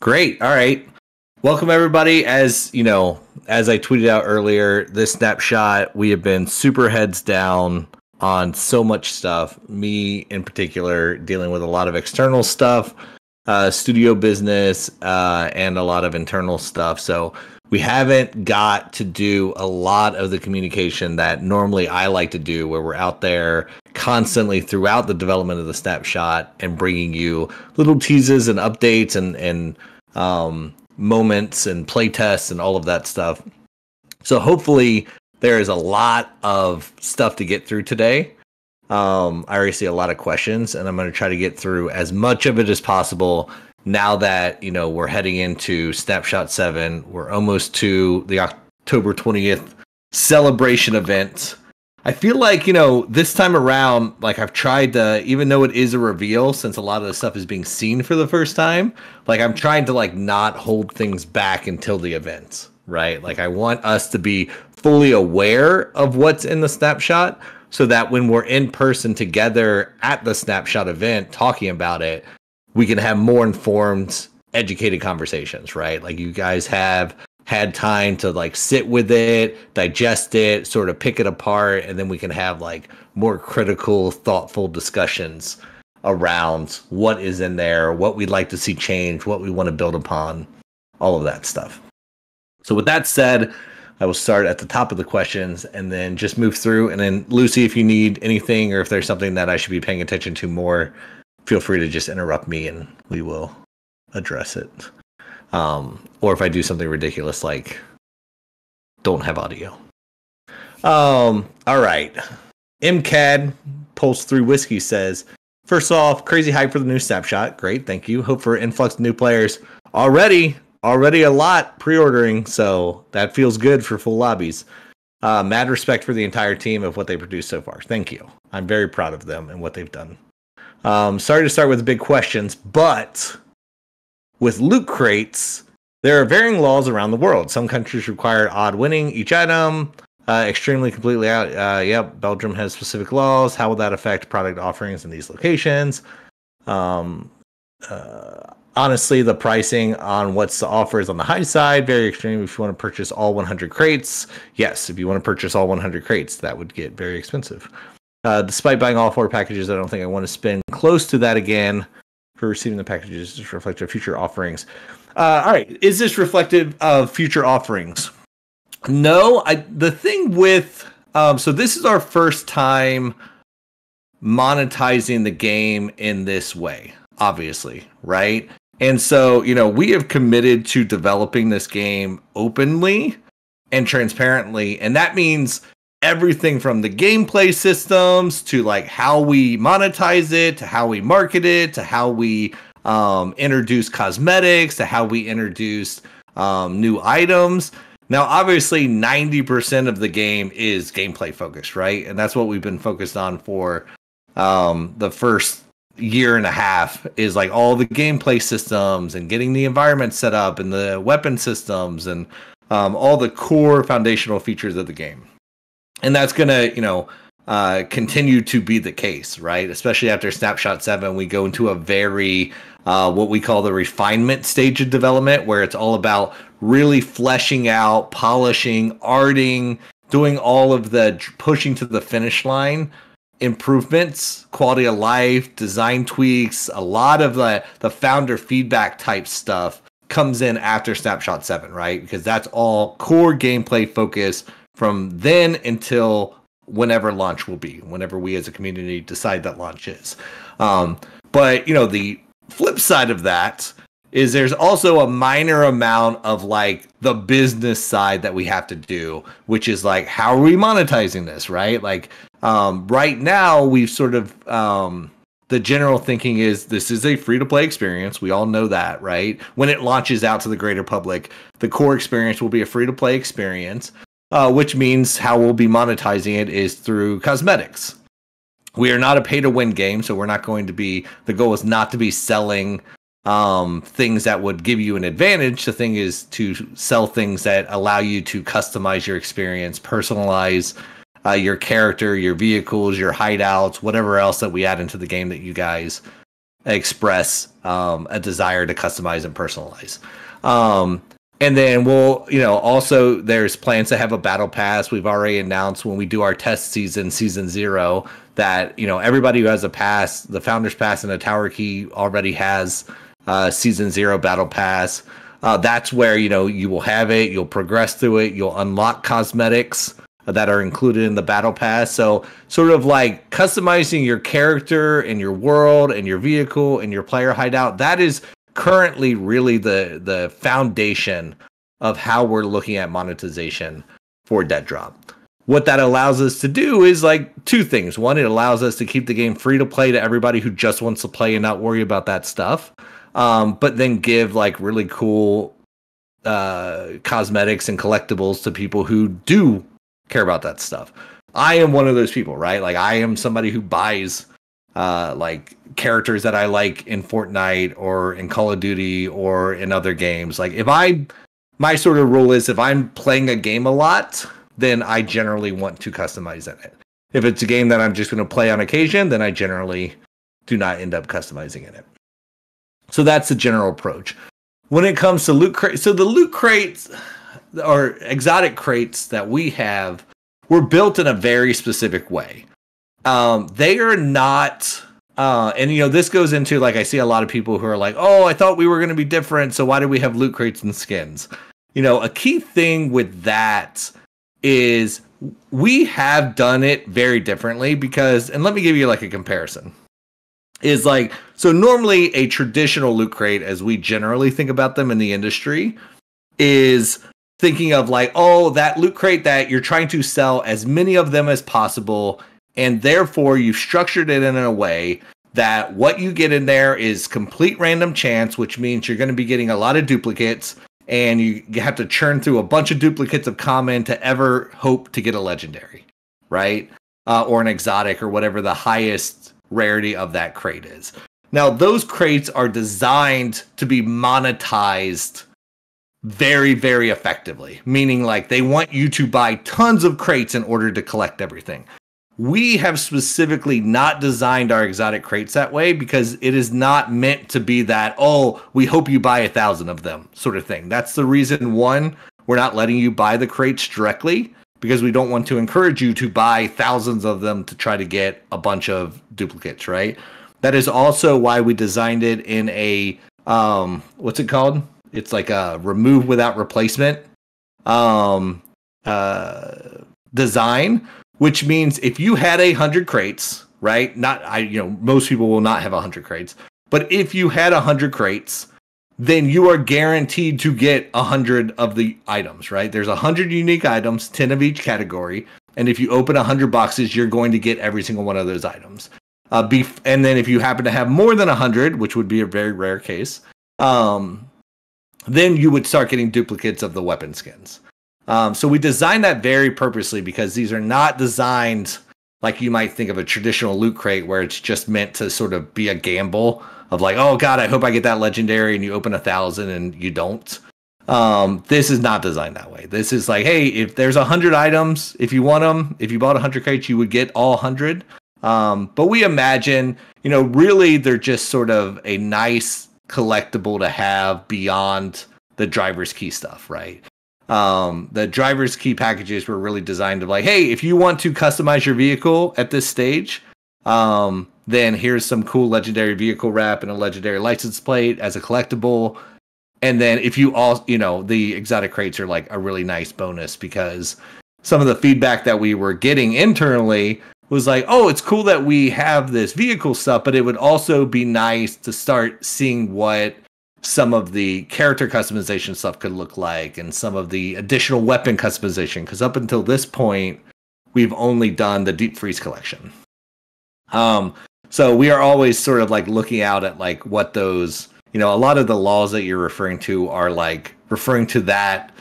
Great. All right. Welcome, everybody. As you know, as I tweeted out earlier, this snapshot, we have been super heads down on so much stuff. Me, in particular, dealing with a lot of external stuff, studio business, and a lot of internal stuff. So we haven't got to do a lot of the communication that normally I like to do, where we're out there constantly throughout the development of the snapshot and bringing you little teases and updates and moments and play tests and all of that stuff. So hopefully there is a lot of stuff to get through today. I already see a lot of questions, and I'm going to try to get through as much of it as possible now that, you know, we're heading into Snapshot 7. We're almost to the October 20th celebration event. I feel like, you know, this time around, like, I've tried to, even though it is a reveal, since a lot of the stuff is being seen for the first time, like, I'm trying to, like, not hold things back until the event, right? Like, I want us to be fully aware of what's in the snapshot so that when we're in person together at the snapshot event talking about it, we can have more informed, educated conversations, right? Like, you guys have had time to, like, sit with it, digest it, sort of pick it apart, and then we can have, like, more critical, thoughtful discussions around what is in there, what we'd like to see change, what we want to build upon, all of that stuff. So with that said, I will start at the top of the questions and then just move through. And then, Lucy, if you need anything or if there's something that I should be paying attention to more, feel free to just interrupt me and we will address it. Or if I do something ridiculous like don't have audio. All right. MCAD Pulse 3 Whiskey says, first off, crazy hype for the new snapshot. Great, thank you. Hope for influx of new players. Already a lot pre-ordering, so that feels good for full lobbies. Mad respect for the entire team of what they produced so far. Thank you. I'm very proud of them and what they've done. Sorry to start with the big questions, but with loot crates, there are varying laws around the world. Some countries require odd winning each item, extremely completely out. Yep, Belgium has specific laws. How will that affect product offerings in these locations? Honestly, the pricing on what's the offer is on the high side, very extreme. If you want to purchase all 100 crates, yes. If you want to purchase all 100 crates, that would get very expensive. Despite buying all 4 packages, I don't think I want to spend close to that again for receiving the packages. Just reflective of future offerings. All right, is this reflective of future offerings? No. The thing with so this is our first time monetizing the game in this way, obviously, right? And so, you know, we have committed to developing this game openly and transparently, and that means everything from the gameplay systems to, like, how we monetize it, to how we market it, to how we introduce cosmetics, to how we introduce new items. Now, obviously, 90% of the game is gameplay focused, right? And that's what we've been focused on for the first year and a half, is like all the gameplay systems and getting the environment set up and the weapon systems and all the core foundational features of the game. And that's going to, you know, continue to be the case, right? Especially after Snapshot 7, we go into a very, what we call the refinement stage of development, where it's all about really fleshing out, polishing, arting, doing all of the pushing to the finish line improvements, quality of life, design tweaks. A lot of the founder feedback type stuff comes in after Snapshot 7, right? Because that's all core gameplay focus from then until whenever launch will be, whenever we as a community decide that launch is. But, you know, the flip side of that is there's also a minor amount of, like, the business side that we have to do, which is like, how are we monetizing this, right? Like, right now we've sort of, the general thinking is this is a free-to-play experience. We all know that, right? When it launches out to the greater public, the core experience will be a free-to-play experience, which means how we'll be monetizing it is through cosmetics. We are not a pay-to-win game, so we're not going to be, the goal is not to be selling things that would give you an advantage. The thing is to sell things that allow you to customize your experience, personalize your character, your vehicles, your hideouts, whatever else that we add into the game that you guys express a desire to customize and personalize. And then we'll, also there's plans to have a battle pass. We've already announced when we do our test season 0, that, everybody who has a pass, the Founders Pass and a Tower Key already has Season 0 battle pass. That's where, you will have it. You'll progress through it. You'll unlock cosmetics that are included in the battle pass. So sort of like customizing your character and your world and your vehicle and your player hideout. That is currently really the foundation of how we're looking at monetization for DEADROP. What that allows us to do is like two things. One, it allows us to keep the game free to play to everybody who just wants to play and not worry about that stuff. But then give like really cool cosmetics and collectibles to people who do care about that stuff. I am one of those people, right? Like I am somebody who buys like characters that I like in Fortnite or in Call of Duty or in other games. Like my sort of rule is if I'm playing a game a lot, then I generally want to customize in it. If it's a game that I'm just going to play on occasion, then I generally do not end up customizing in it. So that's the general approach. When it comes to loot crates, so the loot crates or exotic crates that we have were built in a very specific way. They are not, and this goes into, like, I see a lot of people who are like, oh, I thought we were going to be different, so why do we have loot crates and skins? A key thing with that is we have done it very differently because, and let me give you like a comparison, is like, so normally a traditional loot crate, as we generally think about them in the industry, is thinking of like, oh, that loot crate that you're trying to sell as many of them as possible, and therefore you've structured it in a way that what you get in there is complete random chance, which means you're going to be getting a lot of duplicates, and you have to churn through a bunch of duplicates of common to ever hope to get a legendary, right? Or an exotic or whatever the highest rarity of that crate is. Now, those crates are designed to be monetized very, very effectively, meaning like they want you to buy tons of crates in order to collect everything. We have specifically not designed our exotic crates that way because it is not meant to be that, oh, we hope you buy 1,000 of them sort of thing. That's the reason, one, we're not letting you buy the crates directly because we don't want to encourage you to buy thousands of them to try to get a bunch of duplicates, right? That is also why we designed it in a, what's it called? It's like a remove without replacement design, which means if you had 100 crates, right? Most people will not have 100 crates, but if you had 100 crates, then you are guaranteed to get 100 of the items, right? There's 100 unique items, 10 of each category, and if you open 100 boxes, you're going to get every single one of those items. And then if you happen to have more than 100, which would be a very rare case, then you would start getting duplicates of the weapon skins. So we designed that very purposely because these are not designed like you might think of a traditional loot crate where it's just meant to sort of be a gamble of like, oh God, I hope I get that legendary, and you open 1,000 and you don't. This is not designed that way. This is like, hey, if there's 100 items, if you want them, if you bought 100 crates, you would get all 100. But we imagine, really they're just sort of a nice collectible to have beyond the driver's key stuff, right? The driver's key packages were really designed to like, hey, if you want to customize your vehicle at this stage, then here's some cool legendary vehicle wrap and a legendary license plate as a collectible. And then if you all, the exotic crates are like a really nice bonus because some of the feedback that we were getting internally was like, oh, it's cool that we have this vehicle stuff, but it would also be nice to start seeing what some of the character customization stuff could look like and some of the additional weapon customization. Because up until this point, we've only done the Deep Freeze collection. So we are always sort of like looking out at like what those, a lot of the laws that you're referring to are like referring to that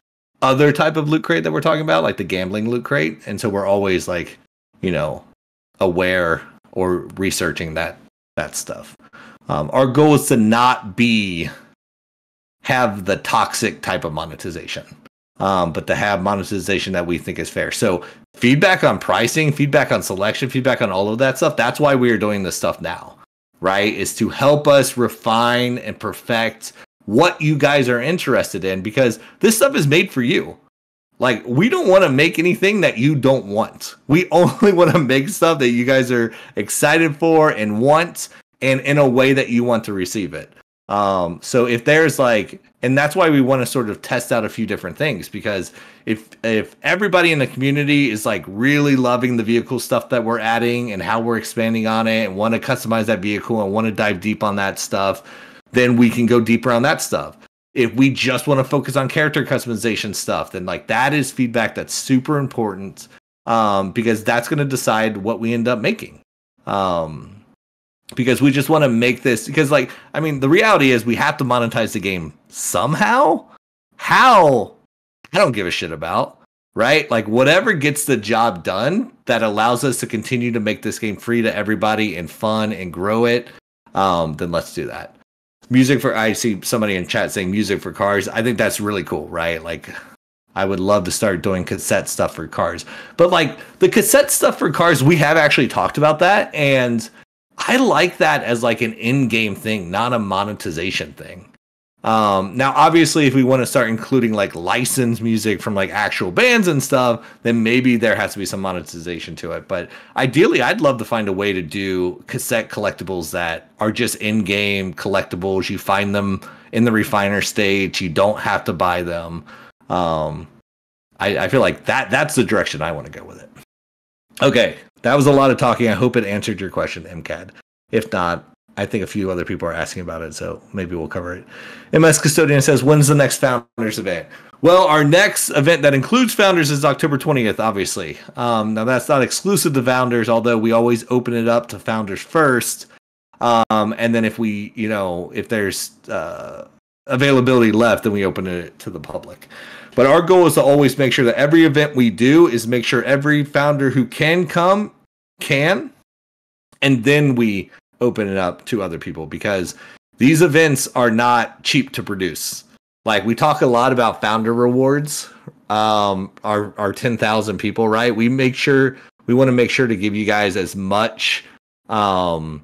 other type of loot crate that we're talking about, like the gambling loot crate. And so we're always like, aware or researching that stuff. Our goal is to not have the toxic type of monetization, but to have monetization that we think is fair. So feedback on pricing, feedback on selection, feedback on all of that stuff. That's why we are doing this stuff now, right? Is to help us refine and perfect what you guys are interested in, because this stuff is made for you. Like, we don't want to make anything that you don't want. We only want to make stuff that you guys are excited for and want, and in a way that you want to receive it. So if there's like, and that's why we want to sort of test out a few different things, because if everybody in the community is like really loving the vehicle stuff that we're adding and how we're expanding on it and want to customize that vehicle and want to dive deep on that stuff, then we can go deeper on that stuff. If we just want to focus on character customization stuff, then like that is feedback that's super important, because that's going to decide what we end up making. Because we just want to make this, because like, I mean, the reality is we have to monetize the game somehow. How? I don't give a shit about, right? Like, whatever gets the job done that allows us to continue to make this game free to everybody and fun and grow it, then let's do that. Music for, I see somebody in chat saying music for cars. I think that's really cool, right? Like, I would love to start doing cassette stuff for cars. But like the cassette stuff for cars, we have actually talked about that, and I like that as like an in-game thing, not a monetization thing. Now, obviously, if we want to start including like licensed music from like actual bands and stuff, then maybe there has to be some monetization to it. But ideally, I'd love to find a way to do cassette collectibles that are just in-game collectibles. You find them in the refiner stage. You don't have to buy them. I feel like that's the direction I want to go with it. Okay, that was a lot of talking. I hope it answered your question, MCAD. If not, I think a few other people are asking about it, so maybe we'll cover it. MS Custodian says, when's the next Founders event? Well, our next event that includes Founders is October 20th, obviously. Now, that's not exclusive to Founders, although we always open it up to Founders first. And then if we, if there's availability left, then we open it to the public. But our goal is to always make sure that every event we do is make sure every founder who can come can, and then we open it up to other people, because these events are not cheap to produce. Like, we talk a lot about founder rewards, our 10,000 people, right? We want to make sure to give you guys as much, bang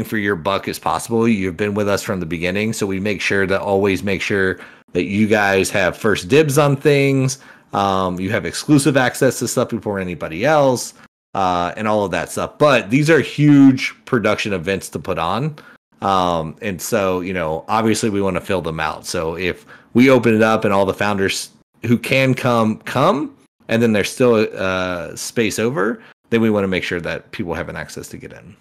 for your buck as possible. You've been with us from the beginning, so we always make sure that you guys have first dibs on things. You have exclusive access to stuff before anybody else, and all of that stuff. But these are huge production events to put on. And so, obviously we want to fill them out. So if we open it up and all the founders who can come, and then there's still space over, then we want to make sure that people have an access to get in.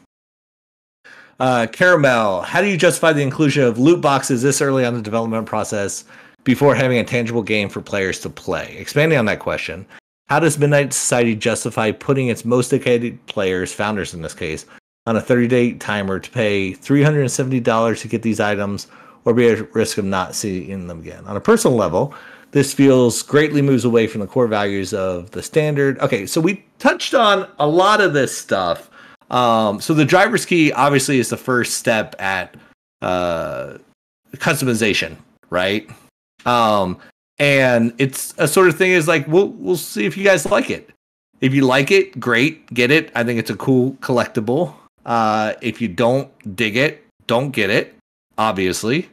Caramel, how do you justify the inclusion of loot boxes this early on the development process before having a tangible game for players to play? Expanding on that question, how does Midnight Society justify putting its most dedicated players, founders in this case, on a 30-day timer to pay $370 to get these items, or be at risk of not seeing them again? On a personal level, this feels greatly moves away from the core values of the standard. Okay, so we touched on a lot of this stuff. So the driver's key obviously is the first step at customization, right? And it's a sort of thing is like, we'll see if you guys like it. If you like it, great, get it. I think it's a cool collectible. If you don't dig it, don't get it, obviously.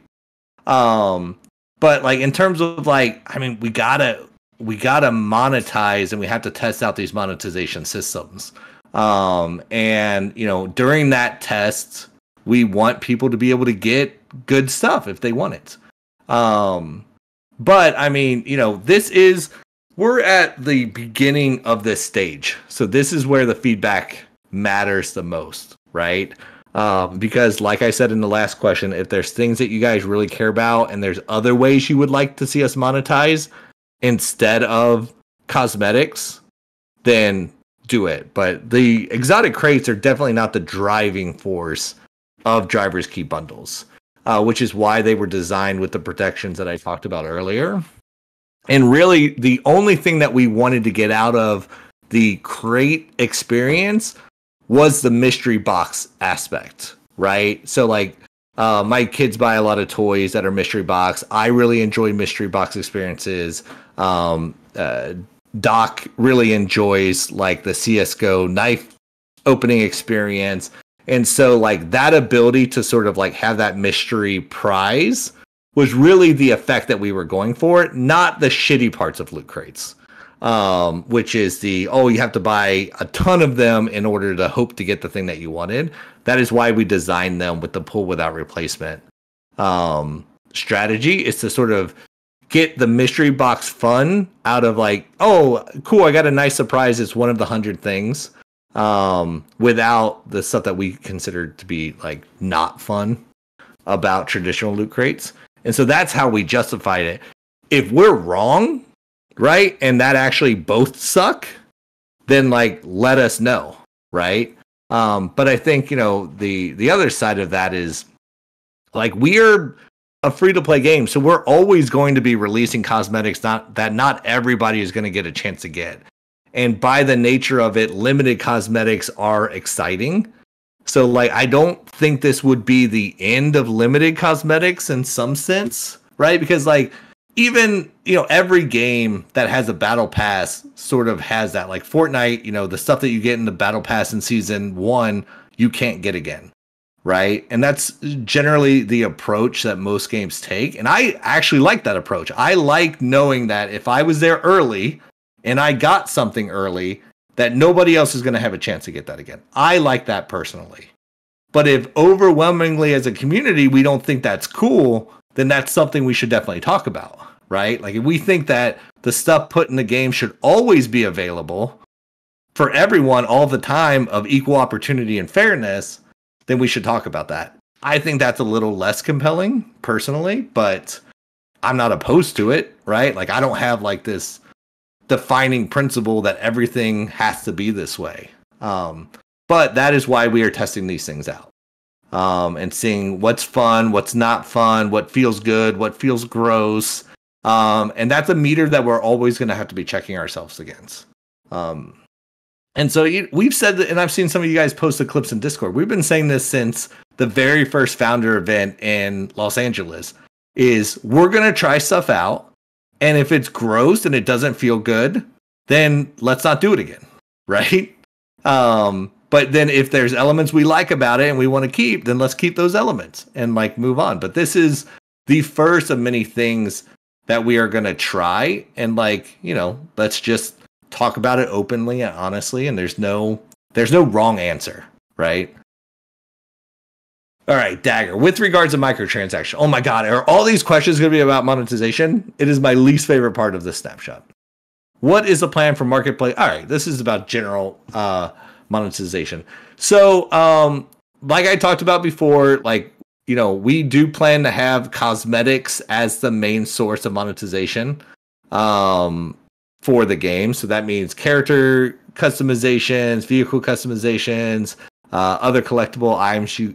But like in terms of like, I mean, we gotta monetize, and we have to test out these monetization systems. And during that test, we want people to be able to get good stuff if they want it. But I mean, we're at the beginning of this stage. So this is where the feedback matters the most, right? Because like I said in the last question, if there's things that you guys really care about and there's other ways you would like to see us monetize instead of cosmetics, then do it. But the exotic crates are definitely not the driving force of driver's key bundles, which is why they were designed with the protections that I talked about earlier. And really, the only thing that we wanted to get out of the crate experience was the mystery box aspect, right? So like, my kids buy a lot of toys that are mystery box. I really enjoy mystery box experiences. Doc really enjoys like the CSGO knife opening experience. And so like that ability to sort of like have that mystery prize was really the effect that we were going for, not the shitty parts of loot crates. Which is you have to buy a ton of them in order to hope to get the thing that you wanted. That is why we designed them with the pull without replacement strategy, is to sort of get the mystery box fun out of like, oh, cool, I got a nice surprise. It's one of the 100 things, without the stuff that we consider to be like not fun about traditional loot crates. And so that's how we justified it. If we're wrong, right, and that actually both suck, then like let us know, right? But I think, the other side of that is like we're a free-to-play game, so we're always going to be releasing cosmetics that not everybody is going to get a chance to get. And by the nature of it, limited cosmetics are exciting. So like I don't think this would be the end of limited cosmetics in some sense, right? Because like even, every game that has a battle pass sort of has that. Like Fortnite, the stuff that you get in the battle pass in season 1, you can't get again. Right. And that's generally the approach that most games take. And I actually like that approach. I like knowing that if I was there early and I got something early, that nobody else is going to have a chance to get that again. I like that personally. But if overwhelmingly as a community, we don't think that's cool, then that's something we should definitely talk about. Right. Like if we think that the stuff put in the game should always be available for everyone all the time of equal opportunity and fairness, then we should talk about that. I think that's a little less compelling personally, but I'm not opposed to it, right? Like I don't have like this defining principle that everything has to be this way. But that is why we are testing these things out. And seeing what's fun, what's not fun, what feels good, what feels gross. And that's a meter that we're always going to have to be checking ourselves against. And so we've said that, and I've seen some of you guys post the clips in Discord. We've been saying this since the very first founder event in Los Angeles, is we're going to try stuff out. And if it's gross and it doesn't feel good, then let's not do it again. Right. But then if there's elements we like about it and we want to keep, then let's keep those elements and like move on. But this is the first of many things that we are going to try. And like, let's just talk about it openly and honestly, and there's no wrong answer, right? All right, Dagger. With regards to microtransaction, oh my God, are all these questions going to be about monetization? It is my least favorite part of this snapshot. What is the plan for marketplace? All right, this is about general monetization. So, like I talked about before, like, we do plan to have cosmetics as the main source of monetization. For the game. So that means character customizations, vehicle customizations, other collectible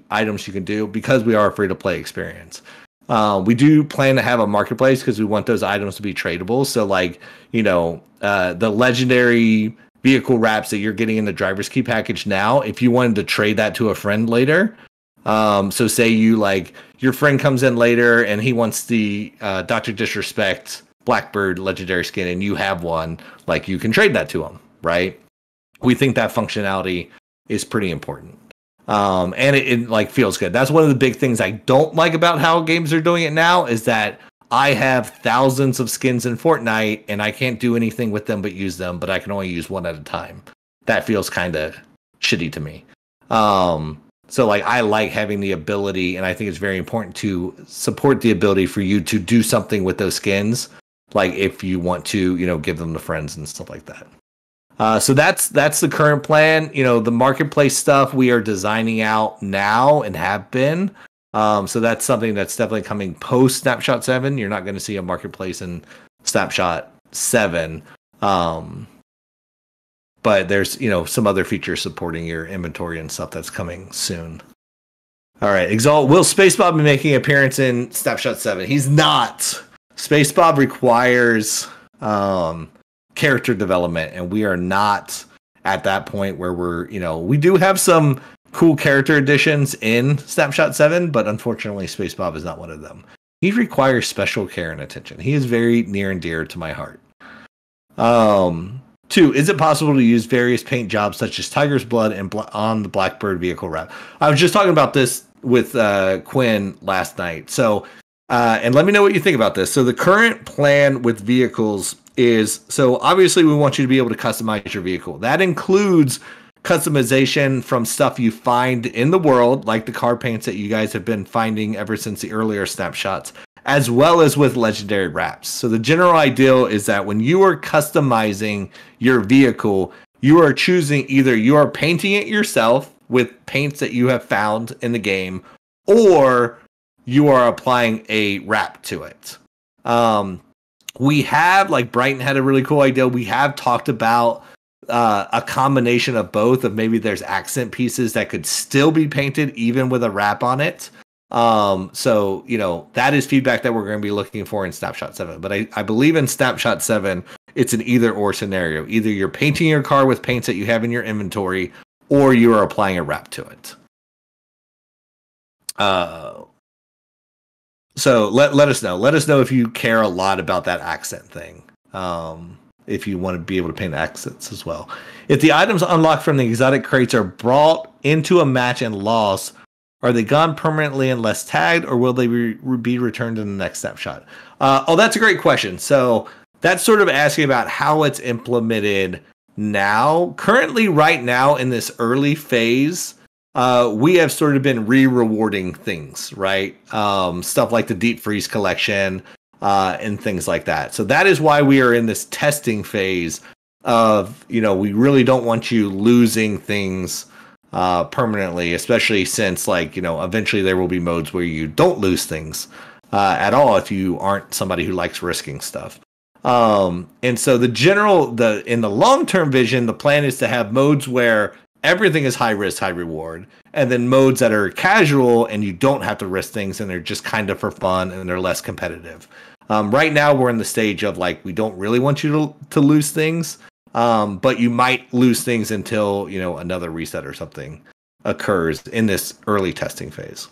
items you can do, because we are a free-to-play experience. We do plan to have a marketplace because we want those items to be tradable. So like, the legendary vehicle wraps that you're getting in the driver's key package now, if you wanted to trade that to a friend later, so say your friend comes in later and he wants the Dr. Disrespect Blackbird legendary skin and you have one, like you can trade that to them, right? We think that functionality is pretty important. And it like feels good. That's one of the big things I don't like about how games are doing it now, is that I have thousands of skins in Fortnite and I can't do anything with them but use them, but I can only use one at a time. That feels kind of shitty to me. So like I like having the ability, and I think it's very important to support the ability for you to do something with those skins. Like if you want to, give them to friends and stuff like that. So that's the current plan. The marketplace stuff we are designing out now and have been. So that's something that's definitely coming post Snapshot 7. You're not going to see a marketplace in Snapshot 7. But there's, some other features supporting your inventory and stuff that's coming soon. All right, Exalt, will Spacebob be making an appearance in Snapshot 7? He's not. Spacebob requires character development, and we are not at that point where we're, we do have some cool character additions in Snapshot 7, but unfortunately Spacebob is not one of them. He requires special care and attention. He is very near and dear to my heart. 2, is it possible to use various paint jobs such as Tiger's Blood and on the Blackbird vehicle wrap? I was just talking about this with Quinn last night. So, and let me know what you think about this. So the current plan with vehicles is, so obviously we want you to be able to customize your vehicle. That includes customization from stuff you find in the world, like the car paints that you guys have been finding ever since the earlier snapshots, as well as with legendary wraps. So the general ideal is that when you are customizing your vehicle, you are choosing either you are painting it yourself with paints that you have found in the game, or you are applying a wrap to it. We have, like Brighton had a really cool idea. We have talked about a combination of both, of maybe there's accent pieces that could still be painted even with a wrap on it. So, you know, that is feedback that we're going to be looking for in Snapshot 7. But I believe in Snapshot 7, it's an either or scenario. Either you're painting your car with paints that you have in your inventory, or you are applying a wrap to it. So let us know. Let us know if you care a lot about that accent thing. If you want to be able to paint accents as well. If the items unlocked from the exotic crates are brought into a match and lost, are they gone permanently unless tagged, or will they be returned in the next snapshot? Oh, that's a great question. So that's sort of asking about how it's implemented now. Currently, right now, in this early phase, we have sort of been rewarding things, right? Stuff like the Deep Freeze collection, and things like that. So that is why we are in this testing phase of, you know, we really don't want you losing things permanently, especially since, like, you know, eventually there will be modes where you don't lose things at all if you aren't somebody who likes risking stuff. And so in the long-term vision, the plan is to have modes where everything is high risk, high reward, and then modes that are casual and you don't have to risk things and they're just kind of for fun and they're less competitive. Right now we're in the stage of, like, we don't really want you to lose things, but you might lose things until, you know, another reset or something occurs in this early testing phase.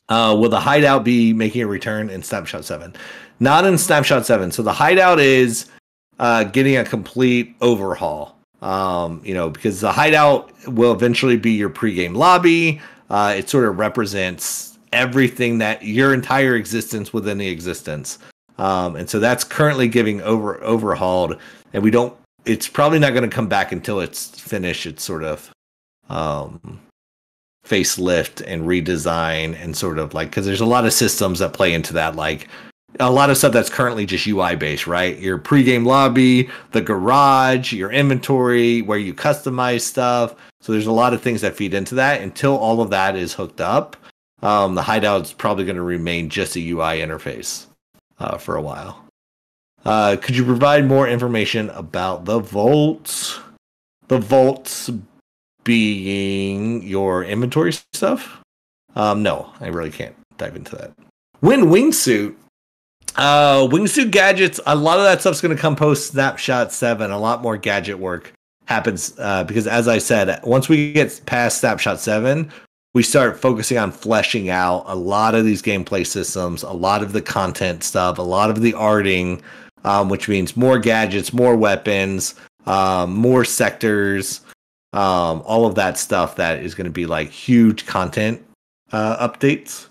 Will the Hideout be making a return in Snapshot 7? Not in Snapshot 7. So the Hideout is getting a complete overhaul. You know, because the Hideout will eventually be your pregame lobby. It sort of represents everything that your entire existence within the existence. And so that's currently getting overhauled, and it's probably not going to come back until it's finished. It's sort of facelift and redesign, and sort of like, because there's a lot of systems that play into that, like a lot of stuff that's currently just UI based, right? Your pregame lobby, the garage, your inventory, where you customize stuff. So there's a lot of things that feed into that. Until all of that is hooked up, the Hideout is probably going to remain just a UI interface for a while. Could you provide more information about the vaults? The vaults being your inventory stuff? No, I really can't dive into that. Wingsuit gadgets, a lot of that stuff's going to come post Snapshot 7. A lot more gadget work happens because, as I said, once we get past Snapshot 7, we start focusing on fleshing out a lot of these gameplay systems, a lot of the content stuff, a lot of the arting, which means more gadgets, more weapons, more sectors, all of that stuff that is going to be like huge content updates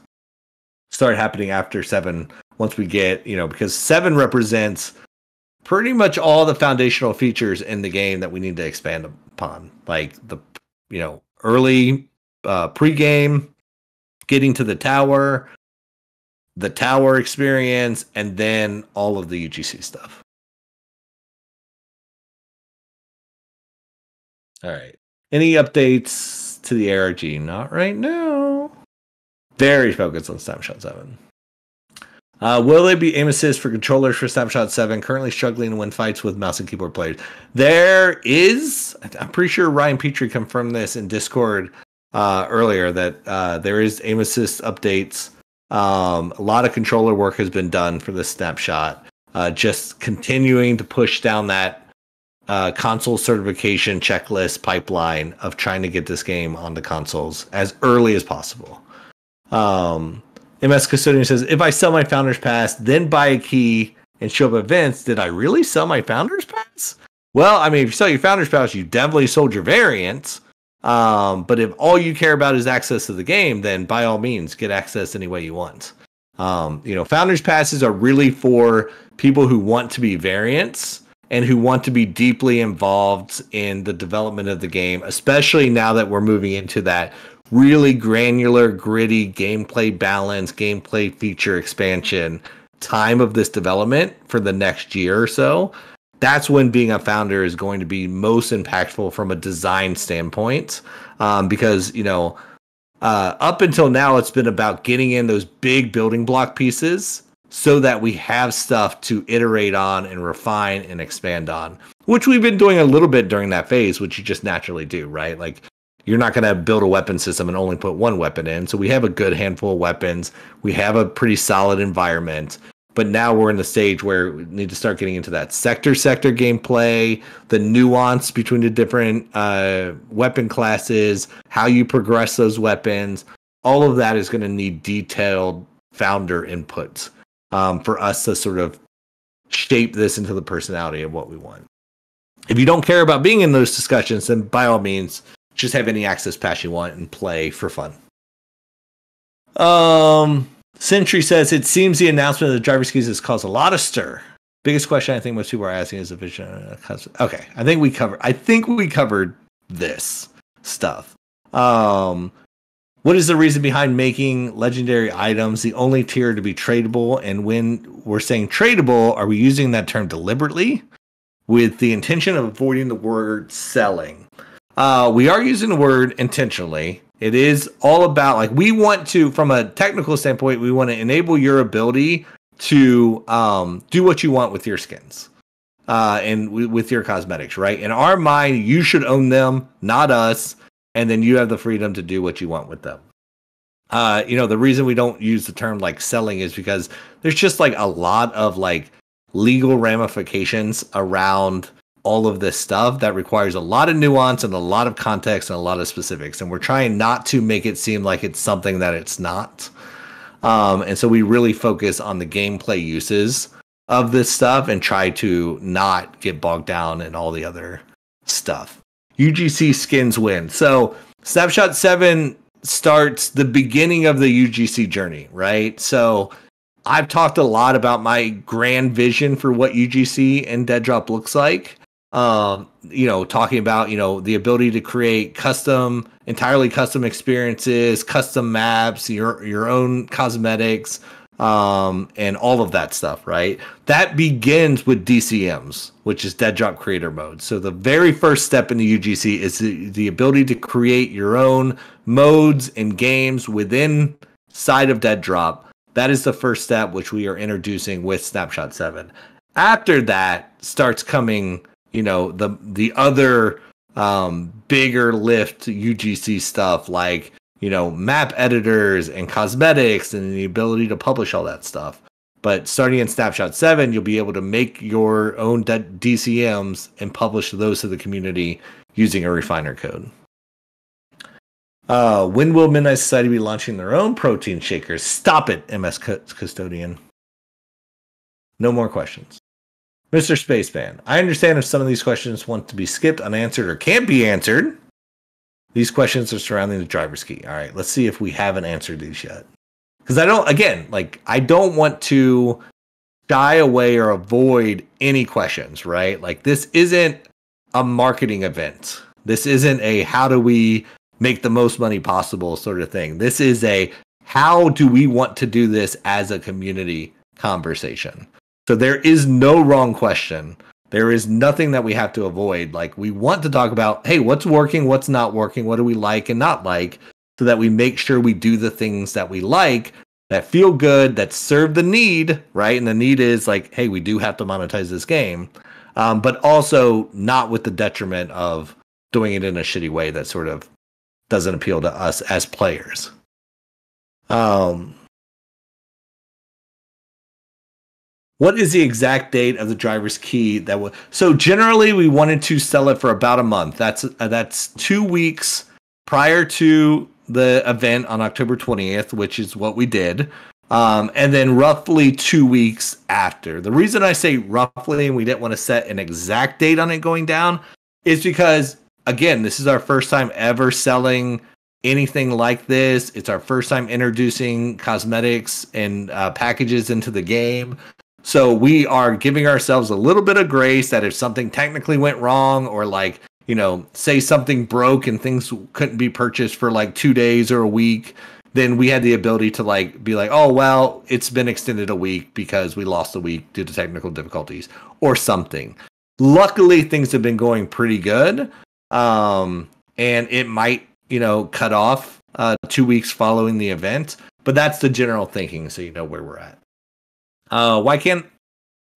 start happening after 7. Once we get, you know, because 7 represents pretty much all the foundational features in the game that we need to expand upon, like the, you know, early pre-game, getting to the tower experience, and then all of the UGC stuff. All right. Any updates to the ARG? Not right now. Very focused on Snapshot 7. Will there be aim assist for controllers for Snapshot 7? Currently struggling to win fights with mouse and keyboard players. There is. I'm pretty sure Ryan Petrie confirmed this in Discord earlier, that there is aim assist updates. A lot of controller work has been done for this snapshot. Just continuing to push down that console certification checklist pipeline of trying to get this game onto consoles as early as possible. MS Custodian says, if I sell my Founders Pass, then buy a key and show up at events, did I really sell my Founders Pass? Well, I mean, if you sell your founder's pouch, you definitely sold your variants. But if all you care about is access to the game, then by all means, get access any way you want. Founders passes are really for people who want to be variants and who want to be deeply involved in the development of the game, especially now that we're moving into that really granular, gritty gameplay balance, gameplay feature expansion time of this development for the next year or so. That's when being a founder is going to be most impactful from a design standpoint, because up until now it's been about getting in those big building block pieces so that we have stuff to iterate on and refine and expand on, which we've been doing a little bit during that phase, which you just naturally do, right? Like, you're not going to build a weapon system and only put one weapon in. So we have a good handful of weapons. We have a pretty solid environment. But now we're in the stage where we need to start getting into that sector gameplay, the nuance between the different weapon classes, how you progress those weapons. All of that is going to need detailed founder input for us to sort of shape this into the personality of what we want. If you don't care about being in those discussions, then by all means, just have any access pass you want and play for fun. Sentry says, it seems the announcement of the driver's keys has caused a lot of stir. Biggest question I think most people are asking is the vision. Okay, I think we covered this stuff. What is the reason behind making legendary items the only tier to be tradable? And when we're saying tradable, are we using that term deliberately with the intention of avoiding the word selling? We are using the word intentionally. It is all about, like, we want to, from a technical standpoint, we want to enable your ability to do what you want with your skins and with your cosmetics, right? In our mind, you should own them, not us, and then you have the freedom to do what you want with them. The reason we don't use the term like selling is because there's just like a lot of like legal ramifications around all of this stuff that requires a lot of nuance and a lot of context and a lot of specifics. And we're trying not to make it seem like it's something that it's not. And so we really focus on the gameplay uses of this stuff and try to not get bogged down in all the other stuff. UGC Skins win. So Snapshot 7 starts the beginning of the UGC journey, right? So I've talked a lot about my grand vision for what UGC and DEADROP looks like. Talking about, the ability to create entirely custom experiences, custom maps, your own cosmetics, and all of that stuff, right? That begins with DCMs, which is DEADROP Creator Mode. So the very first step in the UGC is the ability to create your own modes and games within side of DEADROP. That is the first step, which we are introducing with Snapshot 7. After that starts coming, the other bigger lift UGC stuff, like, map editors and cosmetics and the ability to publish all that stuff. But starting in Snapshot 7, you'll be able to make your own DCMs and publish those to the community using a refiner code. When will Midnight Society be launching their own protein shakers? Stop it, MS Custodian. No more questions. Mr. Spaceman, I understand if some of these questions want to be skipped, unanswered, or can't be answered. These questions are surrounding the driver's key. All right, let's see if we haven't answered these yet. Because I don't want to shy away or avoid any questions, right? Like, this isn't a marketing event. This isn't a how do we make the most money possible sort of thing. This is a how do we want to do this as a community conversation. So there is no wrong question. There is nothing that we have to avoid. Like, we want to talk about, hey, what's working, what's not working, what do we like and not like, so that we make sure we do the things that we like, that feel good, that serve the need, right? And the need is like, hey, we do have to monetize this game, but also not with the detriment of doing it in a shitty way that sort of doesn't appeal to us as players. What is the exact date of the driver's key that will? So generally, we wanted to sell it for about a month. That's 2 weeks prior to the event on October 20th, which is what we did. And then roughly 2 weeks after. The reason I say roughly, and we didn't want to set an exact date on it going down, is because, again, this is our first time ever selling anything like this. It's our first time introducing cosmetics and packages into the game. So we are giving ourselves a little bit of grace that if something technically went wrong, or like, you know, say something broke and things couldn't be purchased for like 2 days or a week, then we had the ability to like be like, oh, well, it's been extended a week because we lost a week due to technical difficulties or something. Luckily, things have been going pretty good. And it might, you know, cut off 2 weeks following the event. But that's the general thinking, so you know where we're at.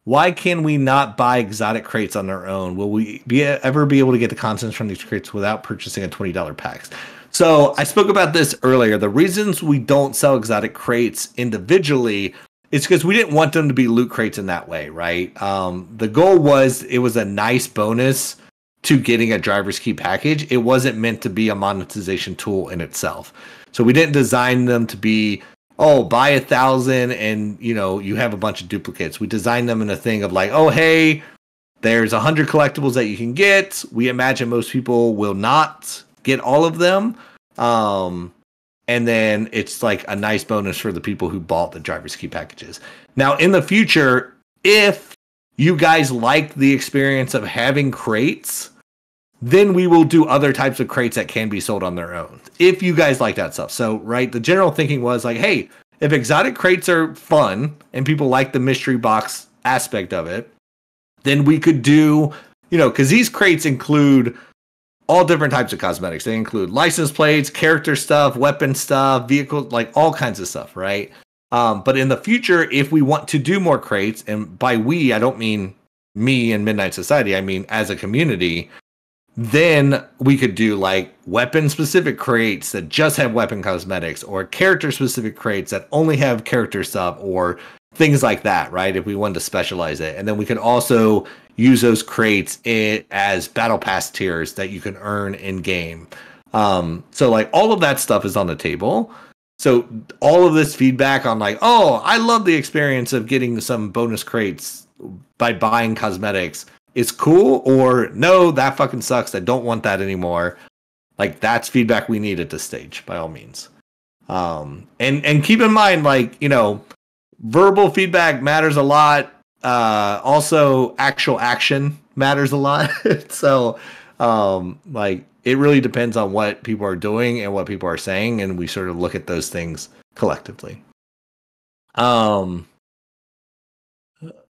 Why can we not buy exotic crates on our own? Will we ever be able to get the contents from these crates without purchasing a $20 packs? So I spoke about this earlier. The reasons we don't sell exotic crates individually is because we didn't want them to be loot crates in that way, right? The goal was it was a nice bonus to getting a driver's key package. It wasn't meant to be a monetization tool in itself. So we didn't design them to be, oh, buy 1,000 and, you know, you have a bunch of duplicates. We designed them in a thing of like, oh, hey, there's 100 collectibles that you can get. We imagine most people will not get all of them. And then it's like a nice bonus for the people who bought the driver's key packages. Now, in the future, if you guys like the experience of having crates, then we will do other types of crates that can be sold on their own. If you guys like that stuff. So, right, the general thinking was like, hey, if exotic crates are fun and people like the mystery box aspect of it, then we could do, you know, because these crates include all different types of cosmetics. They include license plates, character stuff, weapon stuff, vehicles, like all kinds of stuff, right? But in the future, if we want to do more crates, and by we, I don't mean me and Midnight Society, I mean as a community, then we could do like weapon-specific crates that just have weapon cosmetics, or character-specific crates that only have character stuff, or things like that, right? If we wanted to specialize it. And then we could also use those crates as battle pass tiers that you can earn in game. So like all of that stuff is on the table. So all of this feedback on like, oh, I love the experience of getting some bonus crates by buying cosmetics is cool, or no, that fucking sucks, I don't want that anymore. Like that's feedback we need at this stage, by all means. And keep in mind, like, you know, verbal feedback matters a lot. Also, actual action matters a lot. So, like, it really depends on what people are doing and what people are saying, and we sort of look at those things collectively.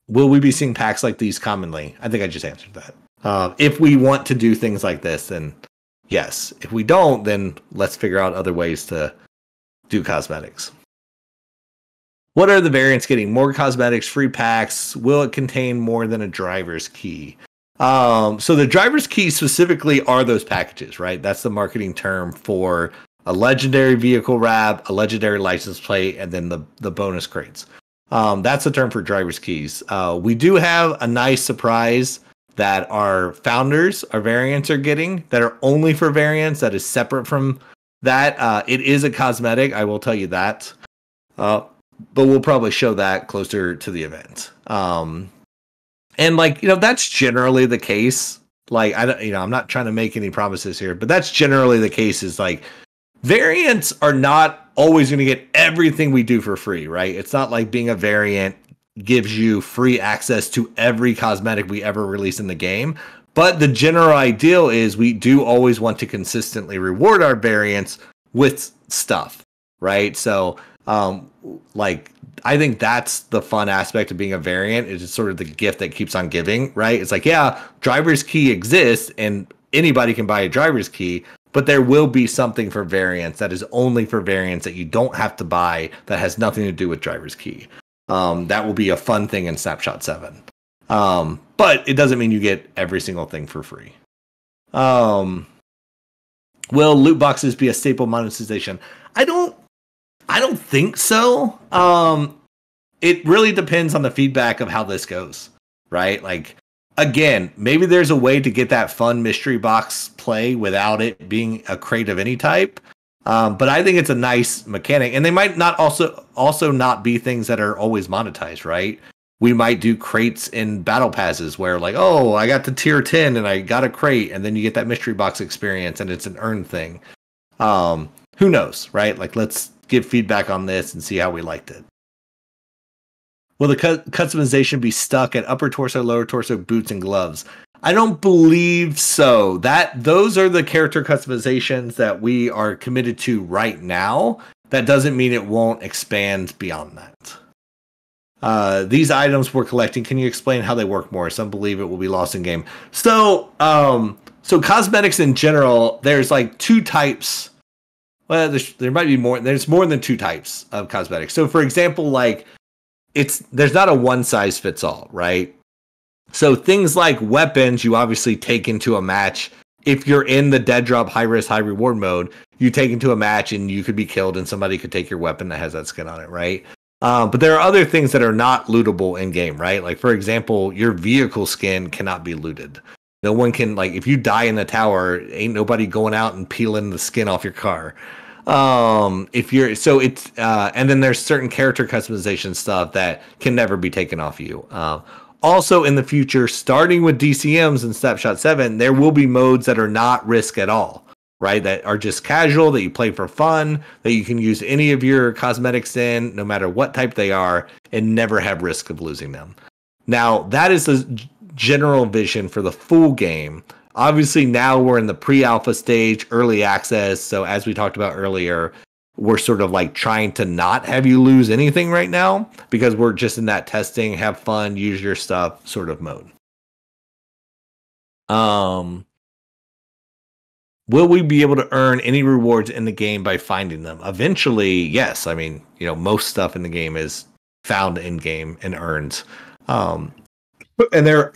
Will we be seeing packs like these commonly? I think I just answered that. If we want to do things like this, then yes. If we don't, then let's figure out other ways to do cosmetics. What are the variants getting? More cosmetics, free packs. Will it contain more than a driver's key? So the driver's key specifically are those packages, right? That's the marketing term for a legendary vehicle wrap, a legendary license plate, and then the bonus crates. That's the term for driver's keys. We do have a nice surprise that our founders, our variants are getting that are only for variants, that is separate from that. It is a cosmetic, I will tell you that. But we'll probably show that closer to the event. And like, you know, that's generally the case. Like, I'm not trying to make any promises here, but that's generally the case. Is like variants are not always going to get everything we do for free, right? It's not like being a variant gives you free access to every cosmetic we ever release in the game. But the general ideal is we do always want to consistently reward our variants with stuff, right? So, like, I think that's the fun aspect of being a variant, is it's sort of the gift that keeps on giving, right? It's like, yeah, driver's key exists and anybody can buy a driver's key, but there will be something for variants that is only for variants that you don't have to buy, that has nothing to do with driver's key. That will be a fun thing in Snapshot 7. But it doesn't mean you get every single thing for free. Will loot boxes be a staple monetization? I don't think so. It really depends on the feedback of how this goes, right? Like, again, maybe there's a way to get that fun mystery box play without it being a crate of any type. But I think it's a nice mechanic, and they might not also not be things that are always monetized, right? We might do crates in battle passes where like, oh, I got to tier 10 and I got a crate, and then you get that mystery box experience and it's an earned thing. Who knows, right? Like, let's give feedback on this and see how we liked it. Will the customization be stuck at upper torso, lower torso, boots, and gloves? I don't believe so. Those are the character customizations that we are committed to right now. That doesn't mean it won't expand beyond that. These items we're collecting, can you explain how they work more? Some believe it will be lost in game. So cosmetics in general, there's like two types. Well, there might be more. There's more than two types of cosmetics. So for example, like there's not a one size fits all, right? So things like weapons, you obviously take into a match. If you're in the dead drop, high risk, high reward mode, you take into a match and you could be killed and somebody could take your weapon that has that skin on it, right? But there are other things that are not lootable in game, right? Like, for example, your vehicle skin cannot be looted. No one can, like, if you die in the tower, ain't nobody going out and peeling the skin off your car. And then there's certain character customization stuff that can never be taken off you. Also in the future, starting with DCMs and Snapshot 7, there will be modes that are not risk at all. Right, that are just casual, that you play for fun, that you can use any of your cosmetics in, no matter what type they are, and never have risk of losing them. Now, that is the general vision for the full game. Obviously, now we're in the pre-alpha stage, early access, so as we talked about earlier, we're sort of like trying to not have you lose anything right now, because we're just in that testing, have fun, use your stuff sort of mode. Will we be able to earn any rewards in the game by finding them? Eventually, yes. I mean, most stuff in the game is found in game and earned. And there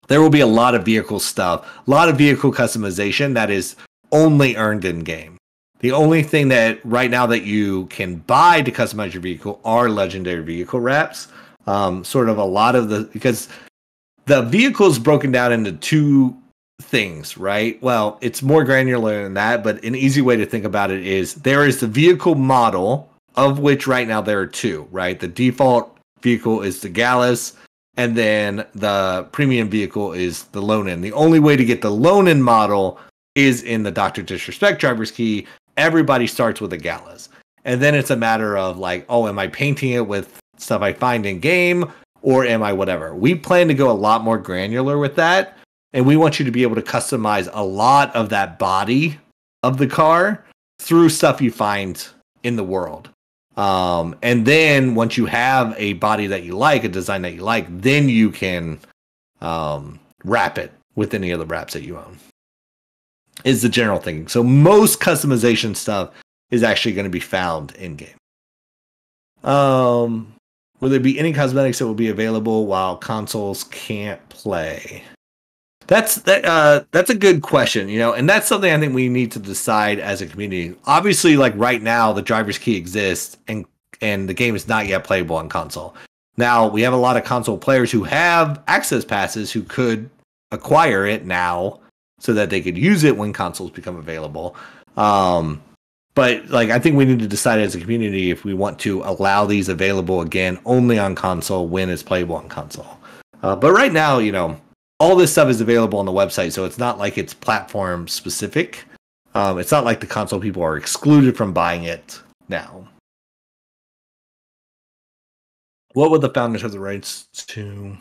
will be a lot of vehicle stuff, a lot of vehicle customization that is only earned in game. The only thing that right now that you can buy to customize your vehicle are legendary vehicle wraps. Because the vehicle is broken down into two things, right? Well, it's more granular than that, but an easy way to think about it is there is the vehicle model, of which right now there are two, right? The default vehicle is the Gallus, and then the premium vehicle is the Lonin. The only way to get the Lonin model is in the Dr. Disrespect driver's key. Everybody starts with a Gallus. And then it's a matter of like, oh, am I painting it with stuff I find in game, or am I whatever? We plan to go a lot more granular with that. And we want you to be able to customize a lot of that body of the car through stuff you find in the world. And then once you have a body that you like, a design that you like, then you can wrap it with any of the wraps that you own. Is the general thinking. So most customization stuff is actually going to be found in game. Will there be any cosmetics that will be available while consoles can't play? That's a good question, and that's something I think we need to decide as a community. Obviously, like right now, the driver's key exists, and the game is not yet playable on console. Now, we have a lot of console players who have access passes who could acquire it now so that they could use it when consoles become available. But like, I think we need to decide as a community if we want to allow these available again only on console when it's playable on console. But right now, all this stuff is available on the website, so it's not like it's platform specific. It's not like the console people are excluded from buying it now. What would the founders have the rights to?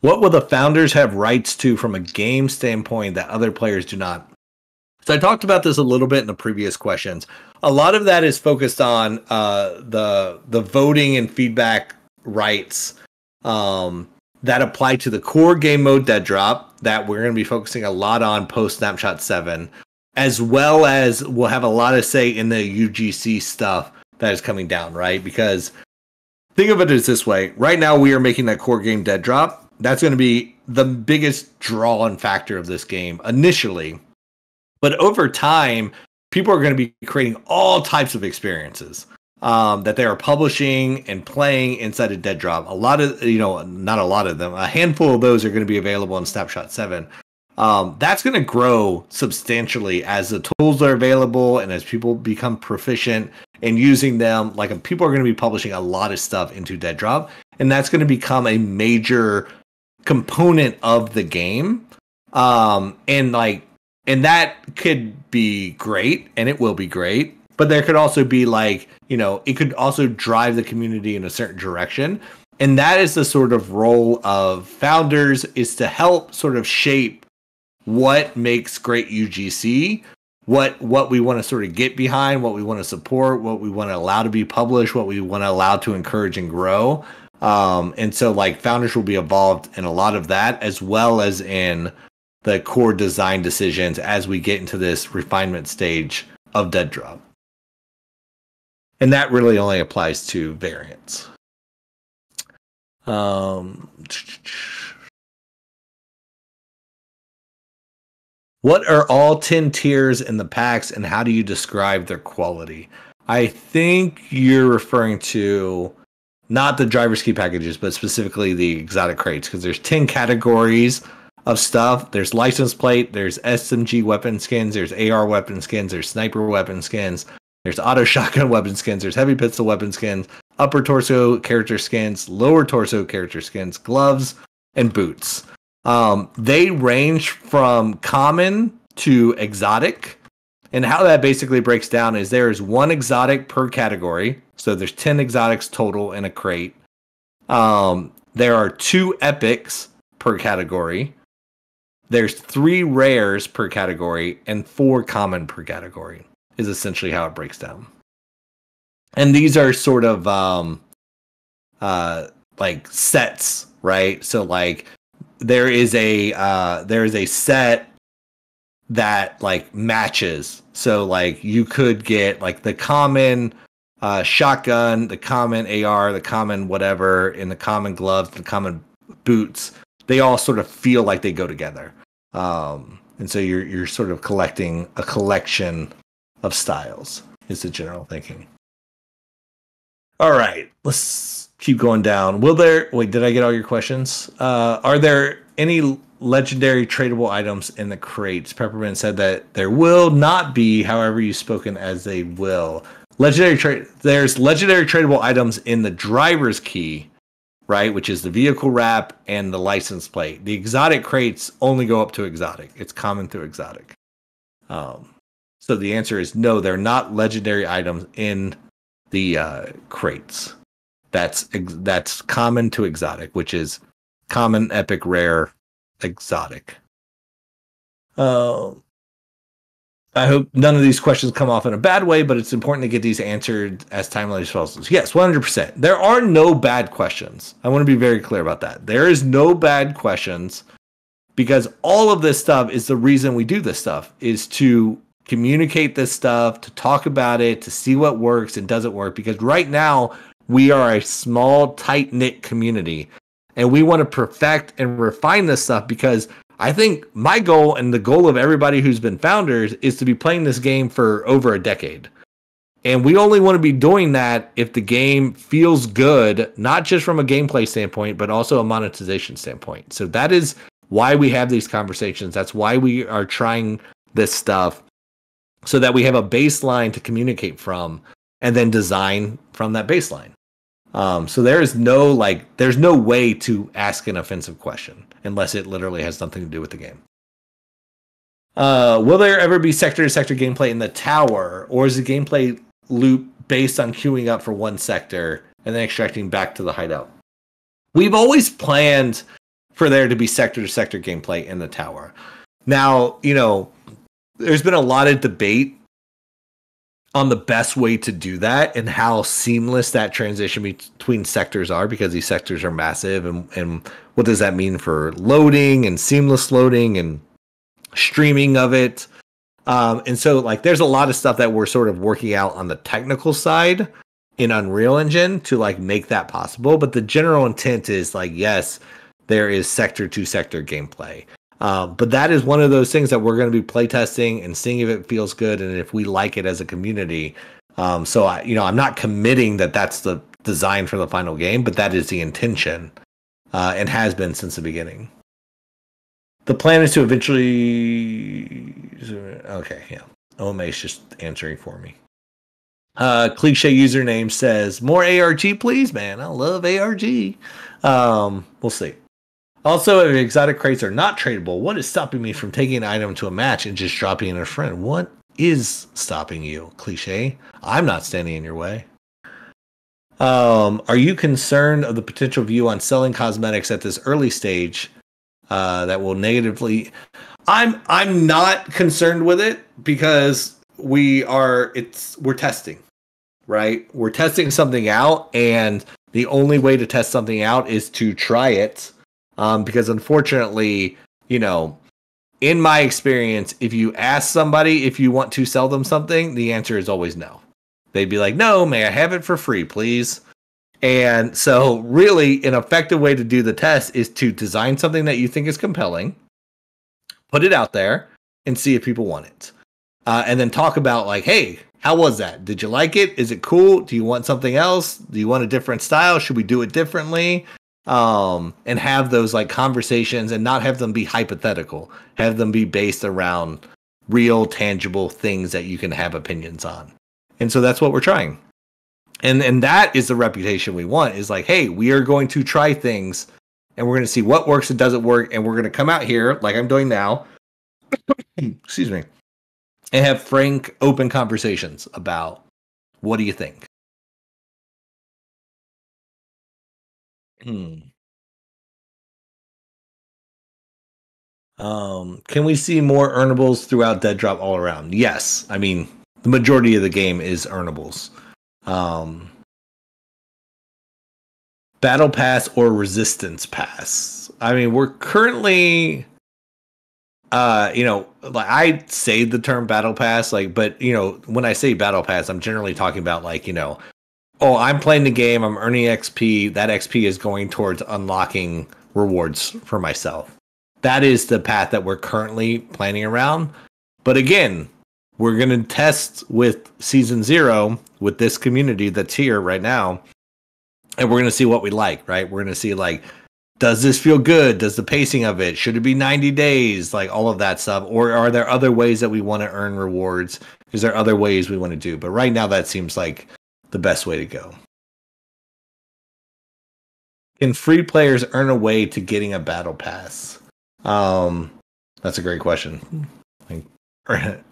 What will the founders have rights to from a game standpoint that other players do not? So I talked about this a little bit in the previous questions. A lot of that is focused on the voting and feedback rights that apply to the core game mode dead drop that we're going to be focusing a lot on post Snapshot 7, as well as we'll have a lot of say in the UGC stuff that is coming down, right? Because think of it as this way. Right now we are making that core game dead drop. That's going to be the biggest draw and factor of this game initially. But over time, people are going to be creating all types of experiences that they are publishing and playing inside of Dead Drop. A lot of, not a lot of them, a handful of those are going to be available in Snapshot 7. That's going to grow substantially as the tools are available and as people become proficient in using them. Like, people are going to be publishing a lot of stuff into DEADROP, and that's going to become a major component of the game. And that could be great, and it will be great. But there could also be it could also drive the community in a certain direction. And that is the sort of role of founders, is to help sort of shape what makes great UGC, what we want to sort of get behind, what we want to support, what we want to allow to be published, what we want to allow to encourage and grow. And so founders will be involved in a lot of that, as well as in the core design decisions as we get into this refinement stage of DEADROP. And that really only applies to variants. What are all 10 tiers in the packs, and how do you describe their quality? I think you're referring to not the driver's key packages, but specifically the exotic crates, because there's 10 categories of stuff. There's license plate, there's SMG weapon skins, there's AR weapon skins, there's sniper weapon skins, there's auto shotgun weapon skins, there's heavy pistol weapon skins, upper torso character skins, lower torso character skins, gloves, and boots. They range from common to exotic. And how that basically breaks down is there is one exotic per category. So there's 10 exotics total in a crate. There are 2 epics per category. There's 3 rares per category and 4 common per category, is essentially how it breaks down. And these are sort of sets, right? So there is a set that matches. So you could get the common shotgun, the common AR, the common whatever, and the common gloves, the common boots. They all sort of feel like they go together. And so you're sort of collecting a collection of styles, is the general thinking. All right, let's keep going down. Did I get all your questions? Are there any legendary tradable items in the crates? Peppermint said that there will not be, however you've spoken as they will. There's legendary tradable items in the driver's key, right, which is the vehicle wrap and the license plate. The exotic crates only go up to exotic. It's common through exotic. So the answer is no, they're not legendary items in the crates. That's common to exotic, which is common, epic, rare, exotic. I hope none of these questions come off in a bad way, but it's important to get these answered as timely as possible. Yes, 100%. There are no bad questions. I want to be very clear about that. There is no bad questions, because all of this stuff is the reason we do this stuff, is to communicate this stuff, to talk about it, to see what works and doesn't work. Because right now we are a small, tight-knit community, and we want to perfect and refine this stuff, because I think my goal and the goal of everybody who's been founders is to be playing this game for over a decade. And we only want to be doing that if the game feels good, not just from a gameplay standpoint, but also a monetization standpoint. So that is why we have these conversations. That's why we are trying this stuff, so that we have a baseline to communicate from and then design from that baseline. So there's no way to ask an offensive question unless it literally has something to do with the game. Will there ever be sector-to-sector gameplay in the tower, or is the gameplay loop based on queuing up for one sector and then extracting back to the hideout? We've always planned for there to be sector-to-sector gameplay in the tower. Now, there's been a lot of debate on the best way to do that and how seamless that transition between sectors are, because these sectors are massive, and what does that mean for loading and seamless loading and streaming of it. And so there's a lot of stuff that we're sort of working out on the technical side in Unreal Engine to make that possible. But the general intent is yes, there is sector to sector gameplay. But that is one of those things that we're going to be playtesting and seeing if it feels good and if we like it as a community. So I'm not committing that that's the design for the final game, but that is the intention, and has been since the beginning. The plan is to eventually. Okay, yeah. OMA is just answering for me. Cliche username says, more ARG, please, man. I love ARG. We'll see. Also, if exotic crates are not tradable, what is stopping me from taking an item to a match and just dropping in a friend? What is stopping you, Cliche? I'm not standing in your way. Are you concerned of the potential view on selling cosmetics at this early stage that will negatively? I'm not concerned with it because we're testing, right? We're testing something out, and the only way to test something out is to try it. Because unfortunately, in my experience, if you ask somebody if you want to sell them something, the answer is always no. They'd be like, no, may I have it for free, please? And so really an effective way to do the test is to design something that you think is compelling, put it out there, and see if people want it. And then talk about like, hey, how was that? Did you like it? Is it cool? Do you want something else? Do you want a different style? Should we do it differently? And have those like conversations and not have them be hypothetical. Have them be based around real, tangible things that you can have opinions on. And so that's what we're trying. And that is the reputation we want, is like, hey, we are going to try things and we're going to see what works and doesn't work. And we're going to come out here like I'm doing now. Excuse me. And have frank, open conversations about what do you think? Can we see more earnables throughout DEADROP all around? Yes. I mean, the majority of the game is earnables. Battle Pass or Resistance Pass. I mean, we're currently, like I say the term Battle Pass, like, but when I say Battle Pass, I'm generally talking about like, oh, I'm playing the game, I'm earning XP. That XP is going towards unlocking rewards for myself. That is the path that we're currently planning around. But again, we're going to test with Season 0 with this community that's here right now. And we're going to see what we like, right? We're going to see, like, does this feel good? Does the pacing of it? Should it be 90 days? Like, all of that stuff. Or are there other ways that we want to earn rewards? Is there other ways we want to do? But right now, that seems like the best way to go. Can free players earn a way to getting a battle pass? That's a great question. Like,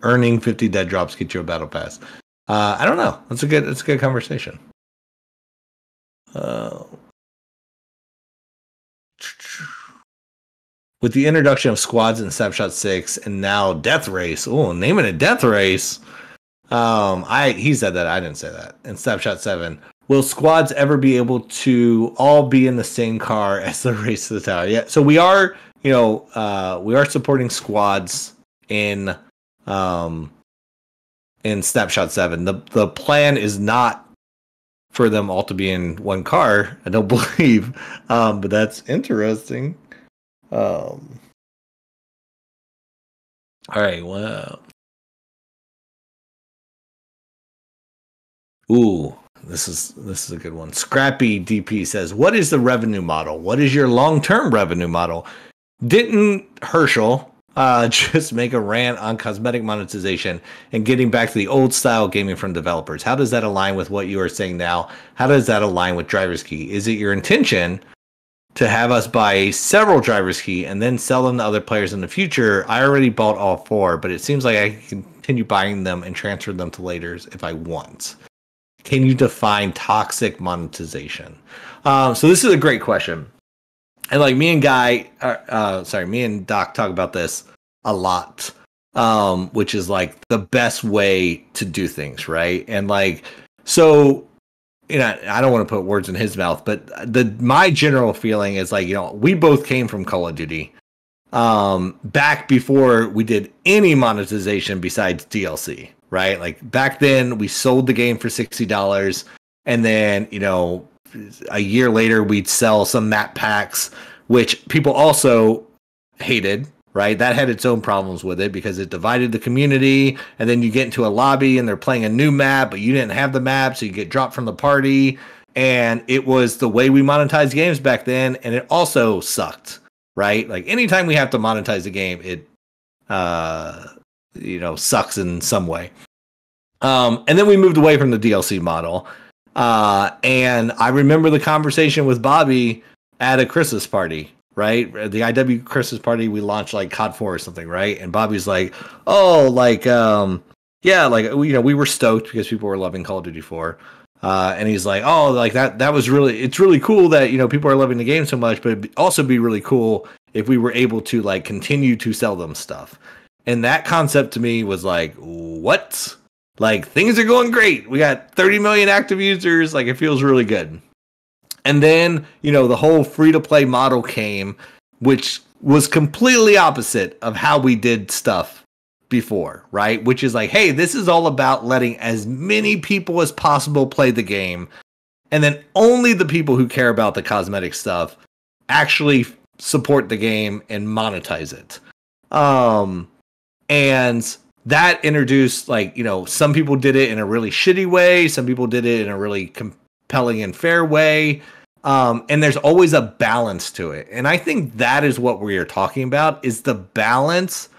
earning 50 dead drops get you a battle pass. I don't know. That's a good conversation. With the introduction of squads in Snapshot 6 and now Death Race. Oh, naming it Death Race. He said that. I didn't say that. In Snapshot 7. Will squads ever be able to all be in the same car as the Race to the Tower? Yeah. So we are, we are supporting squads in Snapshot 7. The plan is not for them all to be in one car, I don't believe. But that's interesting. All right, well. Ooh, this is a good one. Scrappy DP says, what is the revenue model? What is your long-term revenue model? Didn't Herschel just make a rant on cosmetic monetization and getting back to the old style gaming from developers? How does that align with what you are saying now? How does that align with driver's key? Is it your intention to have us buy several driver's key and then sell them to other players in the future? I already bought all 4, but it seems like I can continue buying them and transfer them to laters if I want. Can you define toxic monetization? So this is a great question. And like me and Doc talk about this a lot, which is like the best way to do things, right? And like, so, I don't want to put words in his mouth, but my general feeling is like, we both came from Call of Duty, back before we did any monetization besides DLC, right? Like back then we sold the game for $60, and then, a year later we'd sell some map packs, which people also hated, right? That had its own problems with it because it divided the community, and then you get into a lobby and they're playing a new map, but you didn't have the map, so you get dropped from the party. And it was the way we monetized games back then, and it also sucked, right? Like anytime we have to monetize a game, it sucks in some way. And then we moved away from the DLC model. And I remember the conversation with Bobby at a Christmas party, right? The IW Christmas party, we launched like COD 4 or something, right? And Bobby's like, oh, like, yeah, like, we were stoked because people were loving Call of Duty 4. And he's like, oh, like that was really, it's really cool that, people are loving the game so much, but it'd also be really cool if we were able to like continue to sell them stuff. And that concept to me was like, what? Like, things are going great. We got 30 million active users. Like, it feels really good. And then, the whole free-to-play model came, which was completely opposite of how we did stuff before, right? Which is like, hey, this is all about letting as many people as possible play the game. And then only the people who care about the cosmetic stuff actually support the game and monetize it. And that introduced, like, some people did it in a really shitty way. Some people did it in a really compelling and fair way. And there's always a balance to it. And I think that is what we are talking about, is the balance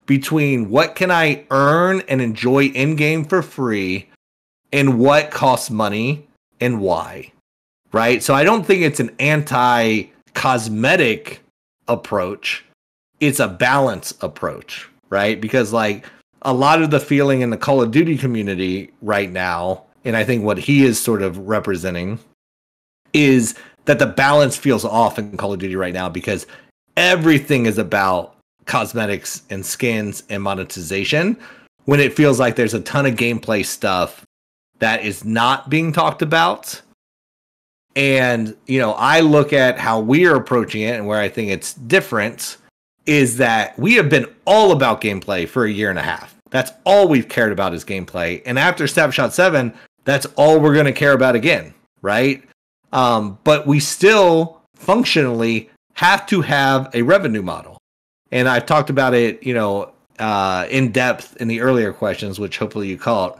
between what can I earn and enjoy in-game for free and what costs money and why, right? So I don't think it's an anti-cosmetic approach. It's a balance approach, right? Because, like, a lot of the feeling in the Call of Duty community right now, and I think what he is sort of representing, is that the balance feels off in Call of Duty right now because everything is about cosmetics and skins and monetization, when it feels like there's a ton of gameplay stuff that is not being talked about. And, I look at how we are approaching it, and where I think it's different is that we have been all about gameplay for a year and a half. That's all we've cared about is gameplay. And after Snapshot 7, that's all we're going to care about again, right? But we still functionally have to have a revenue model. And I've talked about it, in depth in the earlier questions, which hopefully you caught.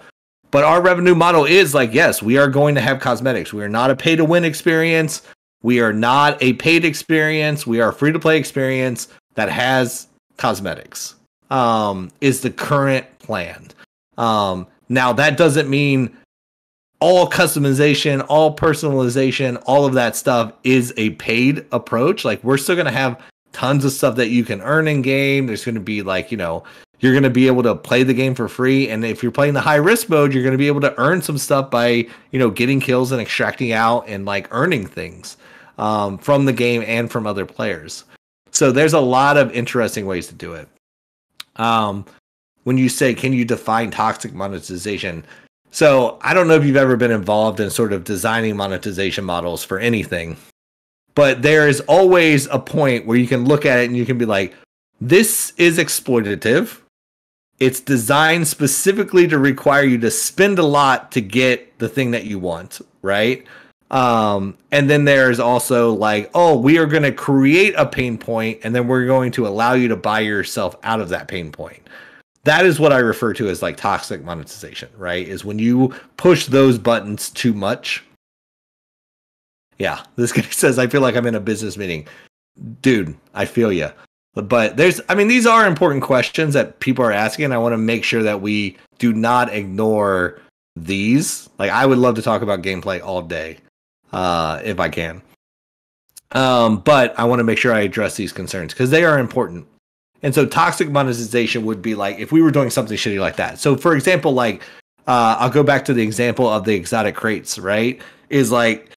But our revenue model is like, yes, we are going to have cosmetics. We are not a pay-to-win experience. We are not a paid experience. We are a free-to-play experience that has cosmetics, is the current plan. Now, that doesn't mean all customization, all personalization, all of that stuff is a paid approach. Like, we're still going to have tons of stuff that you can earn in game. There's going to be like, you're going to be able to play the game for free. And if you're playing the high risk mode, you're going to be able to earn some stuff by, getting kills and extracting out and like earning things from the game and from other players. So there's a lot of interesting ways to do it. When you say, can you define toxic monetization? So I don't know if you've ever been involved in sort of designing monetization models for anything, but there is always a point where you can look at it and you can be like, this is exploitative. It's designed specifically to require you to spend a lot to get the thing that you want, right? And then there's also like, oh, we are going to create a pain point and then we're going to allow you to buy yourself out of that pain point. That is what I refer to as like toxic monetization, right? Is when you push those buttons too much. Yeah, this guy says, I feel like I'm in a business meeting. Dude, I feel you. But these are important questions that people are asking. And I want to make sure that we do not ignore these. Like, I would love to talk about gameplay all day. If I can. But I want to make sure I address these concerns because they are important. And so toxic monetization would be like if we were doing something shitty like that. So for example, like I'll go back to the example of the exotic crates, right? Is like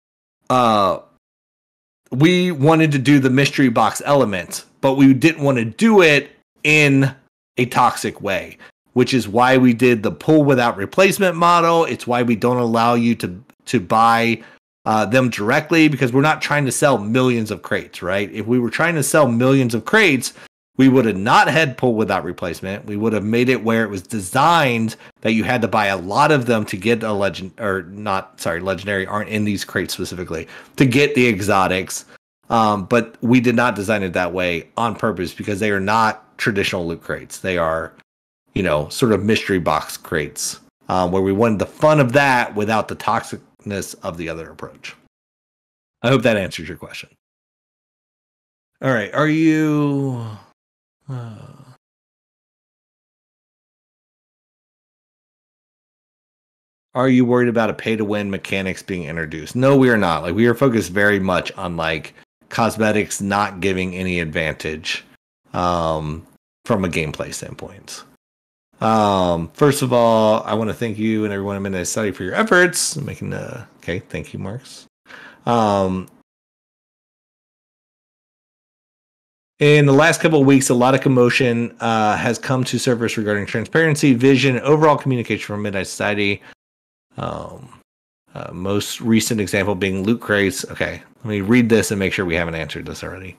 we wanted to do the mystery box element, but we didn't want to do it in a toxic way, which is why we did the pull without replacement model. It's why we don't allow you to buy them directly, because we're not trying to sell millions of crates, right? If we were trying to sell millions of crates, we would have not had pull without replacement. We would have made it where it was designed that you had to buy a lot of them to get a legendary aren't in these crates specifically to get the exotics. But we did not design it that way on purpose because they are not traditional loot crates. They are, sort of mystery box crates, where we wanted the fun of that without the toxicness of the other approach. I hope that answers your question. All right. Are you? Are you worried about a pay-to-win mechanics being introduced? No, we are not. Like, we are focused very much on like cosmetics not giving any advantage from a gameplay standpoint. First of all, I want to thank you and everyone in Midnight Society for your efforts making the. Okay, thank you, Marks. In the last couple of weeks, a lot of commotion has come to surface regarding transparency, vision, overall communication from Midnight Society. Most recent example being loot crates. Okay, let me read this and make sure we haven't answered this already.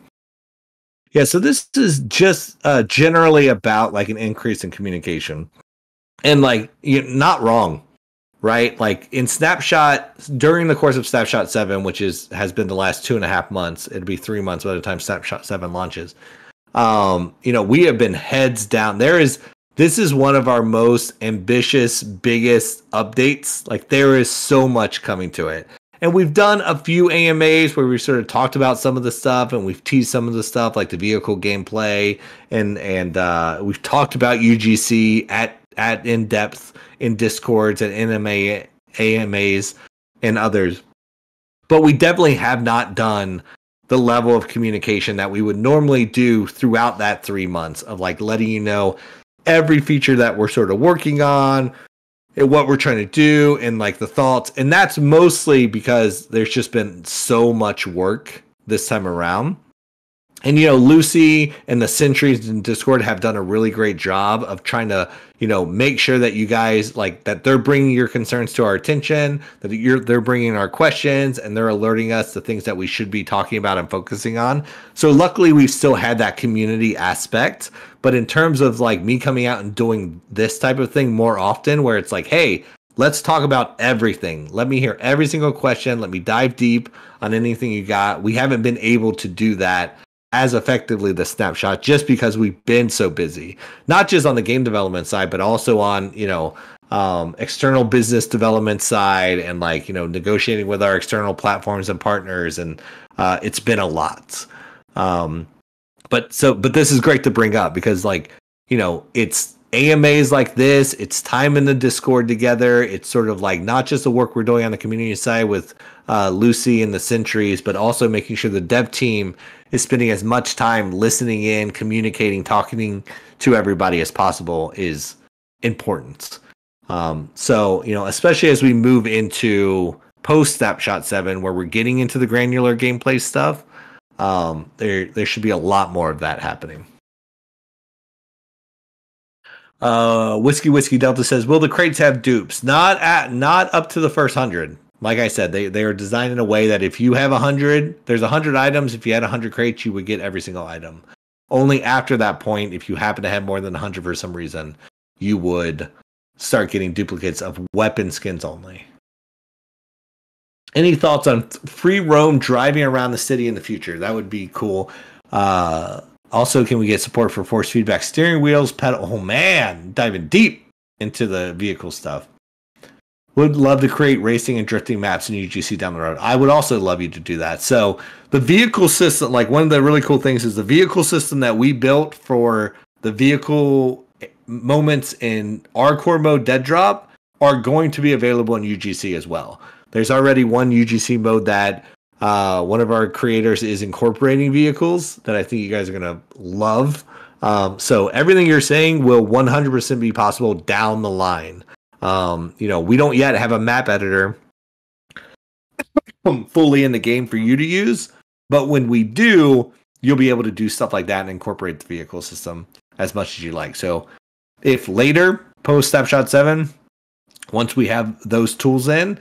Yeah, so this is just generally about like an increase in communication. And like, you're not wrong, right? Like in Snapshot, during the course of Snapshot 7, which has been the last 2.5 months, it'll be 3 months by the time Snapshot 7 launches. We have been heads down. This is one of our most ambitious, biggest updates. Like, there is so much coming to it. And we've done a few AMAs where we sort of talked about some of the stuff, and we've teased some of the stuff, like the vehicle gameplay, and we've talked about UGC at in depth in Discords and AMAs and others. But we definitely have not done the level of communication that we would normally do throughout that 3 months of like letting you know every feature that we're sort of working on and what we're trying to do and like the thoughts. And that's mostly because there's just been so much work this time around. And, Lucy and the Sentries in Discord have done a really great job of trying to, make sure that you guys like that they're bringing your concerns to our attention, that they're bringing our questions, and they're alerting us to things that we should be talking about and focusing on. So luckily, we've still had that community aspect. But in terms of like me coming out and doing this type of thing more often, where it's like, hey, let's talk about everything. Let me hear every single question. Let me dive deep on anything you got. We haven't been able to do that as effectively the Snapshot just because we've been so busy, not just on the game development side, but also on, external business development side and like, negotiating with our external platforms and partners. And it's been a lot. But this is great to bring up because like, it's AMAs like this, it's time in the Discord together. It's sort of like not just the work we're doing on the community side with Lucy and the Sentries, but also making sure the dev team is spending as much time listening in, communicating, talking to everybody as possible is important. Especially as we move into post Snapshot 7, where we're getting into the granular gameplay stuff, there should be a lot more of that happening. Whiskey Delta says, will the crates have dupes? Not up to the first 100. Like I said, they are designed in a way that if you have 100, there's 100 items. If you had 100 crates, you would get every single item. Only after that point, if you happen to have more than 100 for some reason, you would start getting duplicates of weapon skins only. Any thoughts on free roam driving around the city in the future? That would be cool. Also, can we get support for force feedback steering wheels, pedal? Oh man, diving deep into the vehicle stuff. Would love to create racing and drifting maps in UGC down the road. I would also love you to do that. So the vehicle system, like one of the really cool things is the vehicle system that we built for the vehicle moments in our core mode DEADROP are going to be available in UGC as well. There's already one UGC mode that one of our creators is incorporating vehicles that I think you guys are going to love. So everything you're saying will 100% be possible down the line. We don't yet have a map editor fully in the game for you to use, but when we do, you'll be able to do stuff like that and incorporate the vehicle system as much as you like. So if later, post Snapshot 7, once we have those tools in,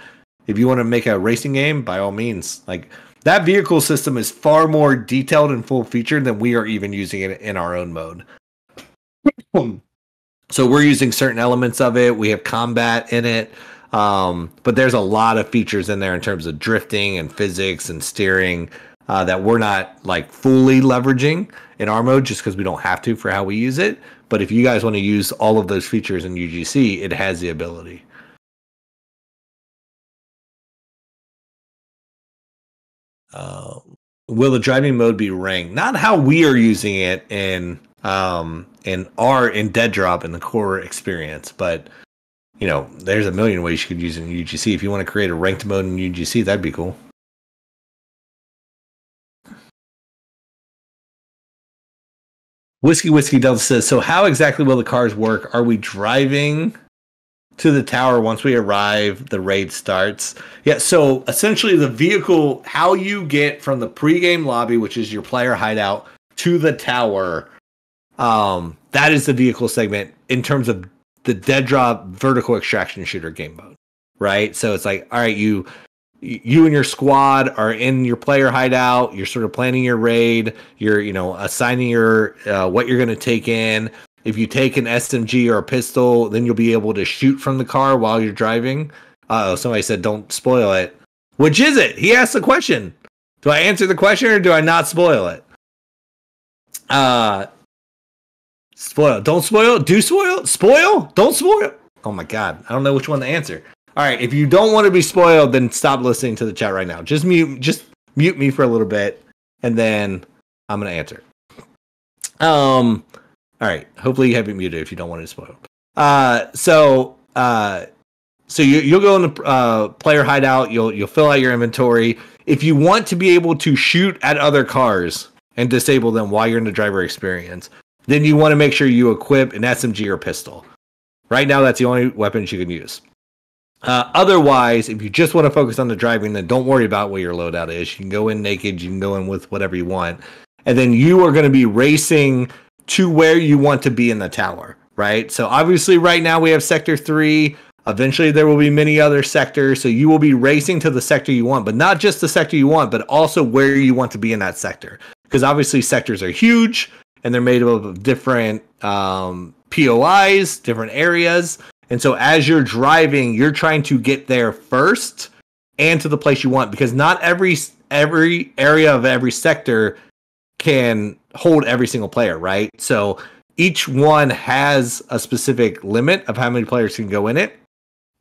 if you want to make a racing game, by all means, like that vehicle system is far more detailed and full featured than we are even using it in our own mode. So we're using certain elements of it. We have combat in it. But there's a lot of features in there in terms of drifting and physics and steering that we're not like fully leveraging in our mode just because we don't have to for how we use it. But if you guys want to use all of those features in UGC, it has the ability. will the driving mode be ranked? Not how we are using it in DEADROP in the core experience, but you know, there's a million ways you could use it in UGC. If you want to create a ranked mode in UGC, that'd be cool. Whiskey Delta says, so how exactly will the cars work? Are we driving to the tower once we arrive, the raid starts? Yeah, so essentially the vehicle, how you get from the pregame lobby, which is your player hideout, to the tower, that is the vehicle segment in terms of the DEADROP vertical extraction shooter game mode, right? So it's like, all right, you and your squad are in your player hideout, you're sort of planning your raid, you're, you know, assigning your what you're going to take in. If you take an SMG or a pistol, then you'll be able to shoot from the car while you're driving. Somebody said don't spoil it. Which is it? He asked the question. Do I answer the question or do I not spoil it? Spoil. Don't spoil. Do spoil. Spoil. Don't spoil. Oh my god. I don't know which one to answer. All right. If you don't want to be spoiled, then stop listening to the chat right now. Just mute me for a little bit, and then I'm gonna answer. All right. Hopefully you have it muted if you don't want it spoiled. So you'll go in the player hideout. You'll fill out your inventory. If you want to be able to shoot at other cars and disable them while you're in the driver experience, then you want to make sure you equip an SMG or pistol. Right now, that's the only weapons you can use. Otherwise, if you just want to focus on the driving, then don't worry about what your loadout is. You can go in naked. You can go in with whatever you want. And then you are going to be racing to where you want to be in the tower, right? So obviously right now we have Sector 3. Eventually there will be many other sectors. So you will be racing to the sector you want, but not just the sector you want, but also where you want to be in that sector. Because obviously sectors are huge and they're made up of different POIs, different areas. And so as you're driving, you're trying to get there first and to the place you want, because not every area of every sector can hold every single player, right? So each one has a specific limit of how many players can go in it.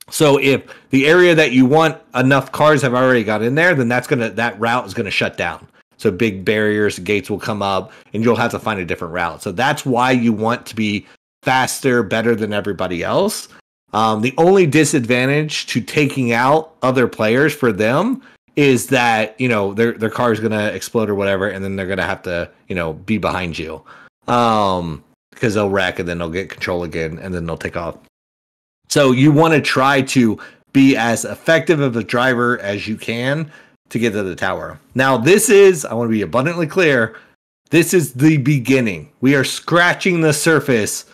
So if the area that you want, enough cars have already got in there, then that route is gonna shut down. So big barriers, gates will come up, and you'll have to find a different route. So that's why you want to be faster, better than everybody else. The only disadvantage to taking out other players for them is that, you know, their car is going to explode or whatever, and then they're going to have to, you know, be behind you. Because they'll wreck, and then they'll get control again, and then they'll take off. So you want to try to be as effective of a driver as you can to get to the tower. Now, I want to be abundantly clear, this is the beginning. We are scratching the surface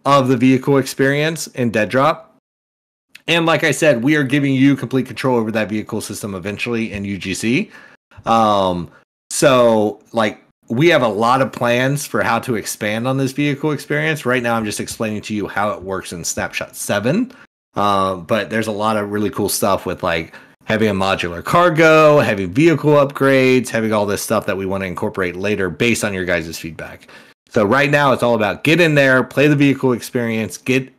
of the vehicle experience in DEADROP. And like I said, we are giving you complete control over that vehicle system eventually in UGC. So, like, we have a lot of plans for how to expand on this vehicle experience. Right now, I'm just explaining to you how it works in Snapshot 7. But there's a lot of really cool stuff with, like, having a modular cargo, having vehicle upgrades, having all this stuff that we want to incorporate later based on your guys' feedback. So right now, it's all about get in there, play the vehicle experience, get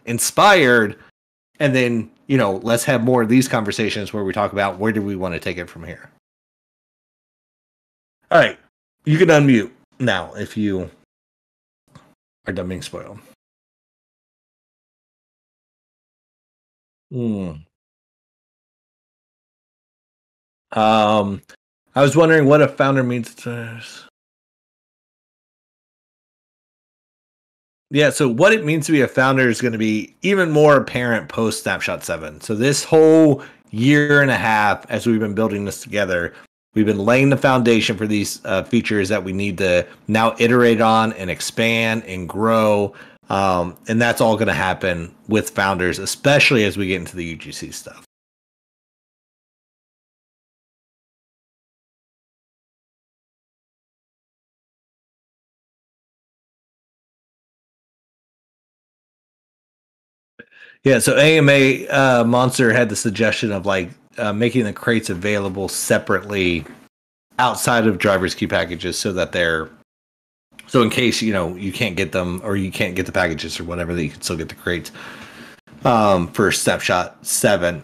inspired, and then, you know, let's have more of these conversations where we talk about where do we want to take it from here. All right, you can unmute now if you are done being spoiled. I was wondering what a founder means to us. Yeah, so what it means to be a founder is going to be even more apparent post Snapshot 7. So this whole year and a half, as we've been building this together, we've been laying the foundation for these features that we need to now iterate on and expand and grow. And that's all going to happen with founders, especially as we get into the UGC stuff. Yeah, so AMA Monster had the suggestion of like making the crates available separately outside of driver's key packages so that so in case, you know, you can't get them or you can't get the packages or whatever, that you can still get the crates. for Snapshot 7.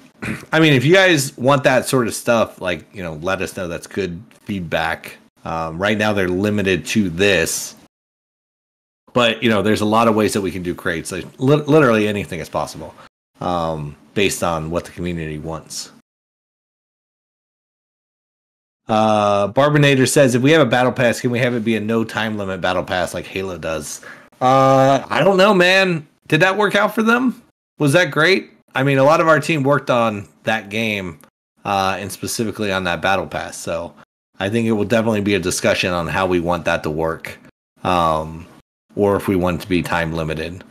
I mean, if you guys want that sort of stuff, like, you know, let us know. That's good feedback. Right now they're limited to this, but you know, there's a lot of ways that we can do crates. Like literally anything is possible, based on what the community wants. Barbinator says, if we have a battle pass, can we have it be a no time limit battle pass like Halo does? I don't know, man. Did that work out for them? Was that great? I mean, a lot of our team worked on that game, and specifically on that battle pass. So I think it will definitely be a discussion on how we want that to work, or if we want it to be time limited.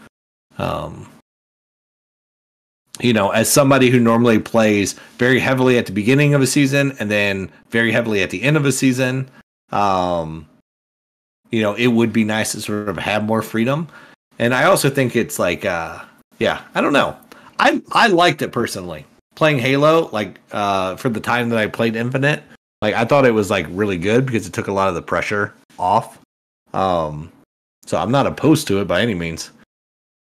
You know, as somebody who normally plays very heavily at the beginning of a season and then very heavily at the end of a season, you know, it would be nice to sort of have more freedom. And I also think it's like, yeah, I don't know. I liked it personally. Playing Halo, like, for the time that I played Infinite, like, I thought it was, like, really good because it took a lot of the pressure off. So I'm not opposed to it by any means.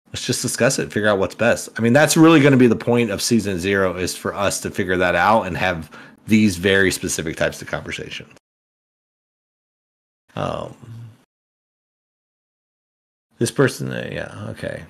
Let's just discuss it, figure out what's best. I mean, that's really going to be the point of Season 0, is for us to figure that out and have these very specific types of conversations. This person, yeah, okay.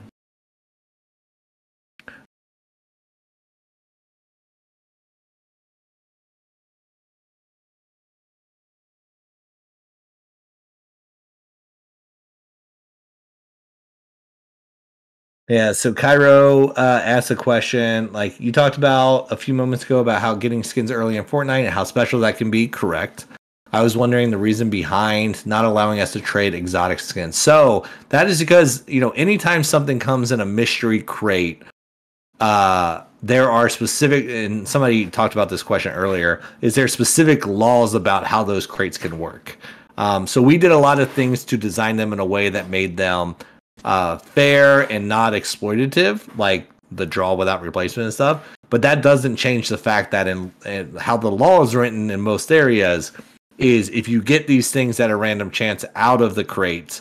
Yeah, so Cairo asked a question, like, you talked about a few moments ago about how getting skins early in Fortnite and how special that can be. Correct. I was wondering the reason behind not allowing us to trade exotic skins. So that is because, you know, anytime something comes in a mystery crate, there are specific, and somebody talked about this question earlier, is there specific laws about how those crates can work? So we did a lot of things to design them in a way that made them fair and not exploitative, like the draw without replacement and stuff. But that doesn't change the fact that in how the law is written in most areas is if you get these things at a random chance out of the crates,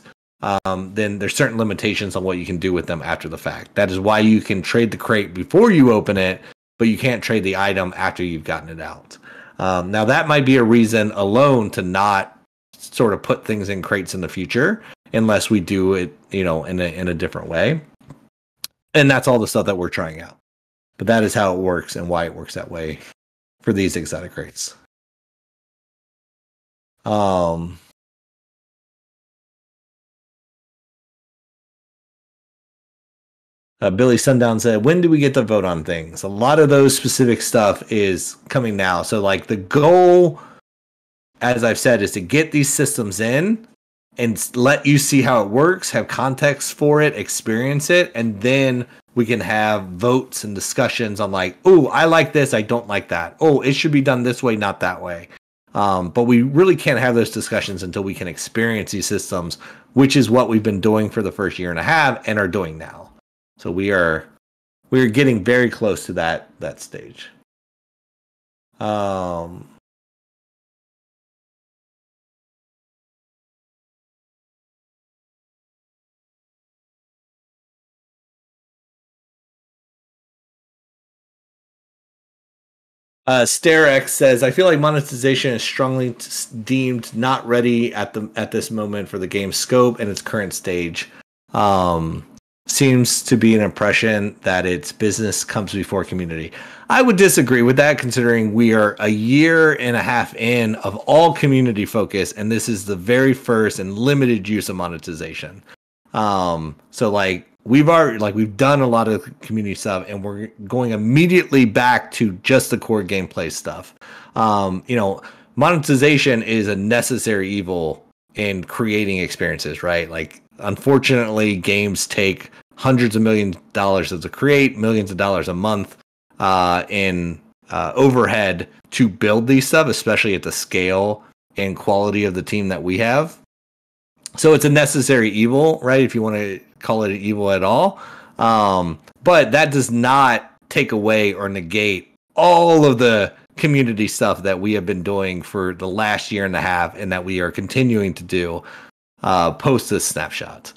then there's certain limitations on what you can do with them after the fact. That is why you can trade the crate before you open it, but you can't trade the item after you've gotten it out. Now that might be a reason alone to not sort of put things in crates in the future, unless we do it, you know, in a different way. And that's all the stuff that we're trying out. But that is how it works and why it works that way for these exotic crates. Billy Sundown said, when do we get to vote on things? A lot of those specific stuff is coming now. So, like, the goal, as I've said, is to get these systems in and let you see how it works, have context for it, experience it, and then we can have votes and discussions on, like, oh, I like this, I don't like that. Oh, it should be done this way, not that way. But we really can't have those discussions until we can experience these systems, which is what we've been doing for the first year and a half and are doing now. So we are getting very close to that stage. Starex says, I feel like monetization is strongly deemed not ready at this moment for the game's scope and its current stage. Seems to be an impression that its business comes before community. I would disagree with that, considering we are a year and a half in of all community focus, and this is the very first and limited use of monetization. So like we've done a lot of community stuff, and we're going immediately back to just the core gameplay stuff. You know, monetization is a necessary evil in creating experiences, right? Like, unfortunately, games take hundreds of millions of dollars to create, millions of dollars a month in overhead to build these stuff, especially at the scale and quality of the team that we have. So it's a necessary evil, right? If you want to call it an evil at all. But that does not take away or negate all of the community stuff that we have been doing for the last year and a half and that we are continuing to do post this snapshot.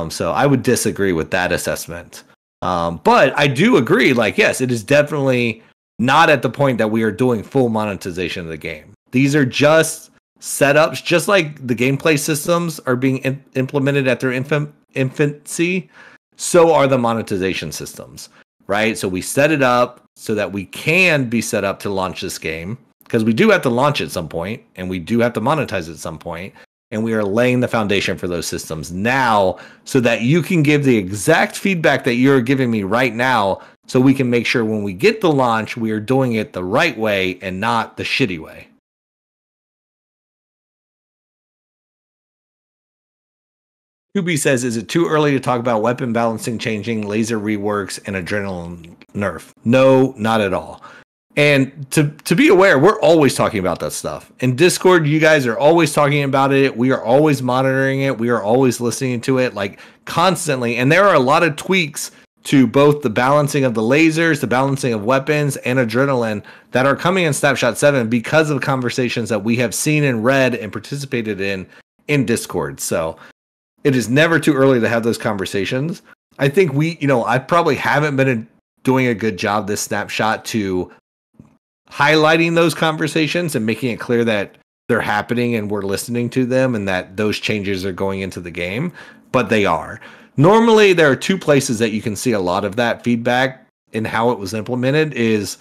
So I would disagree with that assessment. But I do agree, like, yes, it is definitely not at the point that we are doing full monetization of the game. These are just setups, just like the gameplay systems are being implemented at their infancy, so are the monetization systems, right? So we set it up so that we can be set up to launch this game, because we do have to launch at some point, and we do have to monetize at some point, and we are laying the foundation for those systems now so that you can give the exact feedback that you're giving me right now, so we can make sure when we get the launch, we are doing it the right way and not the shitty way. Kubi says, is it too early to talk about weapon balancing changing, laser reworks, and adrenaline nerf? No, not at all. And to be aware, we're always talking about that stuff. In Discord, you guys are always talking about it. We are always monitoring it. We are always listening to it, like, constantly. And there are a lot of tweaks to both the balancing of the lasers, the balancing of weapons, and adrenaline that are coming in Snapshot 7 because of conversations that we have seen and read and participated in Discord. So it is never too early to have those conversations. I think I probably haven't been doing a good job this Snapshot to highlighting those conversations and making it clear that they're happening and we're listening to them and that those changes are going into the game, but they are. Normally, there are two places that you can see a lot of that feedback in how it was implemented. Is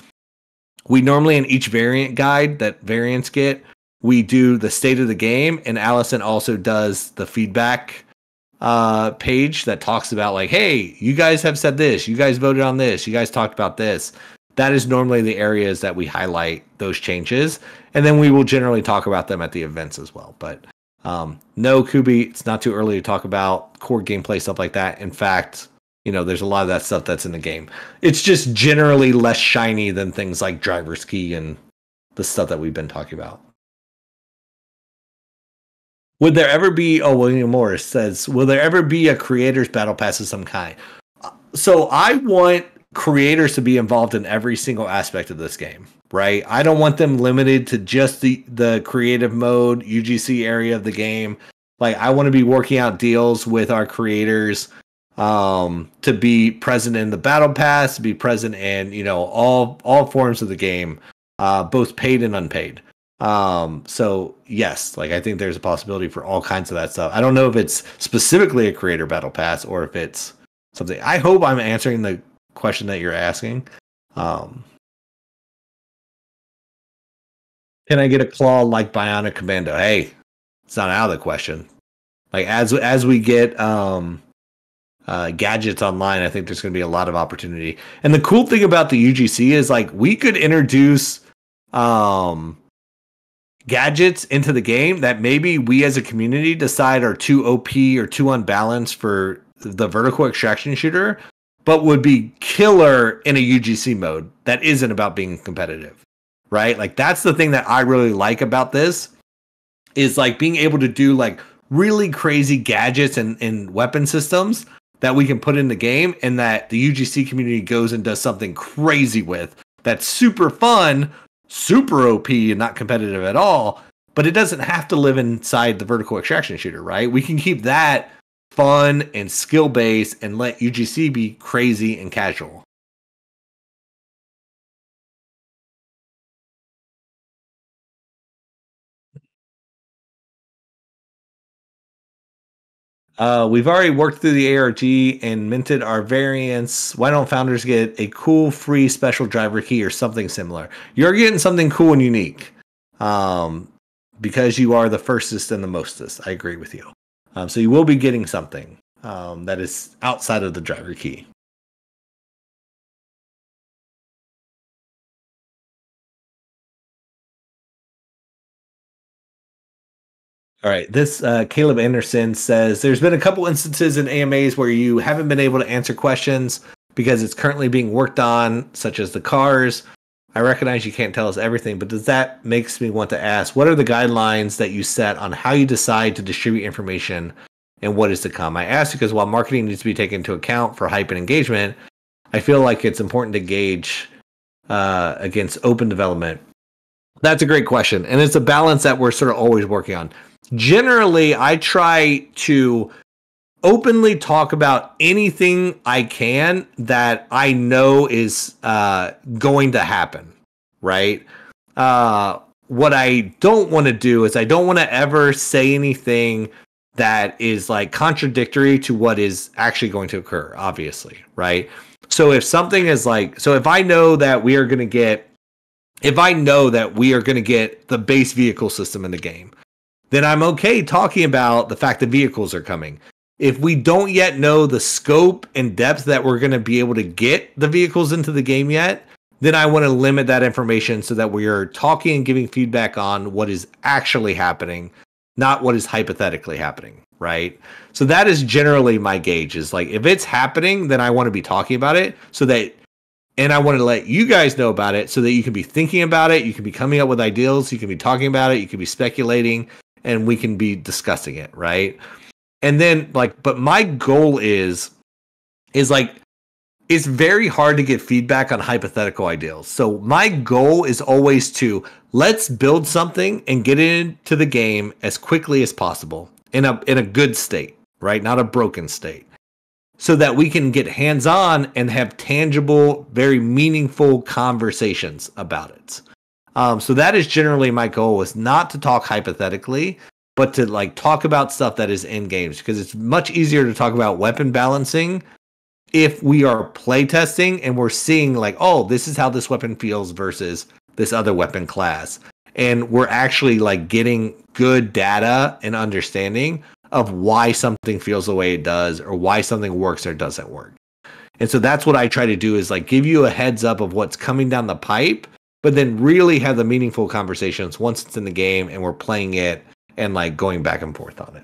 we normally, in each variant guide that variants get, we do the state of the game, and Allison also does the feedback page that talks about, like, hey, you guys have said this, you guys voted on this, you guys talked about this. That is normally the areas that we highlight those changes, and then we will generally talk about them at the events as well. But no, Kubi, it's not too early to talk about core gameplay stuff like that. In fact, there's a lot of that stuff that's in the game. It's just generally less shiny than things like driver's key and the stuff that we've been talking about. Would there ever be, William Morris says, will there ever be a creators battle pass of some kind? So I want creators to be involved in every single aspect of this game, right? I don't want them limited to just the creative mode, UGC area of the game. Like, I want to be working out deals with our creators to be present in the battle pass, to be present in, all forms of the game, both paid and unpaid. So yes, like, I think there's a possibility for all kinds of that stuff. I don't know if it's specifically a creator battle pass or if it's something. I hope I'm answering the question that you're asking. Can I get a claw like Bionic Commando? Hey, it's not out of the question. Like, as we get gadgets online, I think there's going to be a lot of opportunity. And the cool thing about the UGC is, like, we could introduce gadgets into the game that maybe we as a community decide are too OP or too unbalanced for the vertical extraction shooter, but would be killer in a UGC mode that isn't about being competitive, right? Like, that's the thing that I really like about this, is like being able to do like really crazy gadgets and weapon systems that we can put in the game, and that the UGC community goes and does something crazy with that's super fun, super OP, and not competitive at all. But it doesn't have to live inside the vertical extraction shooter, right? We can keep that fun and skill based and let UGC be crazy and casual. We've already worked through the ARG and minted our variants. Why don't founders get a cool free special driver key or something similar? You're getting something cool and unique, because you are the firstest and the mostest. I agree with you. So you will be getting something that is outside of the driver key. All right, this Caleb Anderson says, there's been a couple instances in AMAs where you haven't been able to answer questions because it's currently being worked on, such as the cars. I recognize you can't tell us everything, but does that makes me want to ask, what are the guidelines that you set on how you decide to distribute information and what is to come? I ask because while marketing needs to be taken into account for hype and engagement, I feel like it's important to gauge against open development. That's a great question, and it's a balance that we're sort of always working on. Generally, I try to openly talk about anything I can that I know is going to happen, right? What I don't want to do is I don't want to ever say anything that is like contradictory to what is actually going to occur, obviously, right? So if something is like, so if I know that we are going to get, if I know that we are going to get the base vehicle system in the game, then I'm okay talking about the fact that vehicles are coming. If we don't yet know the scope and depth that we're going to be able to get the vehicles into the game yet, then I want to limit that information so that we are talking and giving feedback on what is actually happening, not what is hypothetically happening, right? So that is generally my gauge, is like, if it's happening, then I want to be talking about it so that, and I want to let you guys know about it so that you can be thinking about it, you can be coming up with ideas, you can be talking about it, you can be speculating, and we can be discussing it, right? And then, like, but my goal is like, it's very hard to get feedback on hypothetical ideals. So my goal is always to let's build something and get it into the game as quickly as possible in a good state, right? Not a broken state. So that we can get hands-on and have tangible, very meaningful conversations about it. So that is generally my goal, is not to talk hypothetically, but to like talk about stuff that is in games, because it's much easier to talk about weapon balancing if we are playtesting and we're seeing like, oh, this is how this weapon feels versus this other weapon class. And we're actually like getting good data and understanding of why something feels the way it does, or why something works or doesn't work. And so that's what I try to do, is like give you a heads up of what's coming down the pipe, but then really have the meaningful conversations once it's in the game and we're playing it and like going back and forth on it.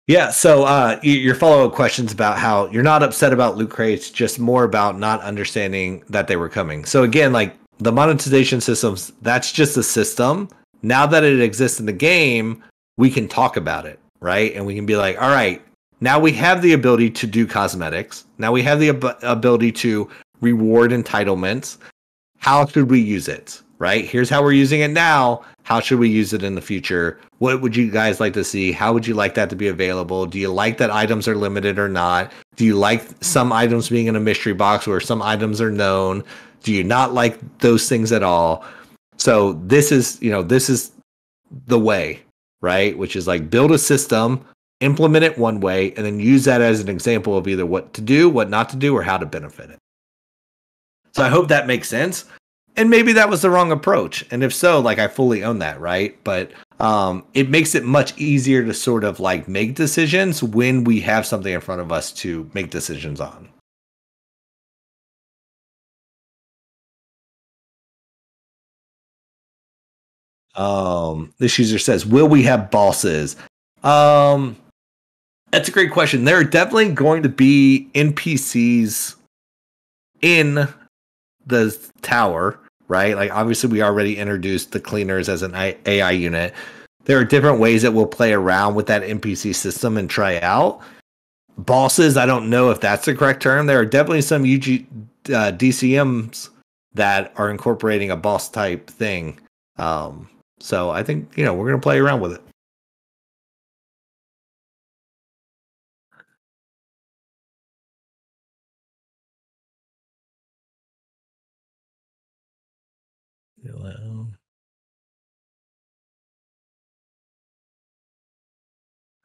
Yeah, so your follow-up questions about how you're not upset about loot crates, just more about not understanding that they were coming. So again, like the monetization systems, that's just a system. Now that it exists in the game, we can talk about it, right? And we can be like, all right, now we have the ability to do cosmetics. Now we have the ability to reward entitlements. How should we use it, right? Here's how we're using it now. How should we use it in the future? What would you guys like to see? How would you like that to be available? Do you like that items are limited or not? Do you like some items being in a mystery box where some items are known? Do you not like those things at all? So this is, this is the way, right? Which is like build a system, implement it one way, and then use that as an example of either what to do, what not to do, or how to benefit it. So I hope that makes sense. And maybe that was the wrong approach. And if so, like I fully own that, right? But it makes it much easier to sort of like make decisions when we have something in front of us to make decisions on. This user says, will we have bosses? That's a great question. There are definitely going to be NPCs in the tower, right? Like obviously we already introduced the cleaners as an AI unit. There are different ways that we'll play around with that NPC system and try out. Bosses, I don't know if that's the correct term. There are definitely some DCMs that are incorporating a boss type thing. So I think, we're going to play around with it.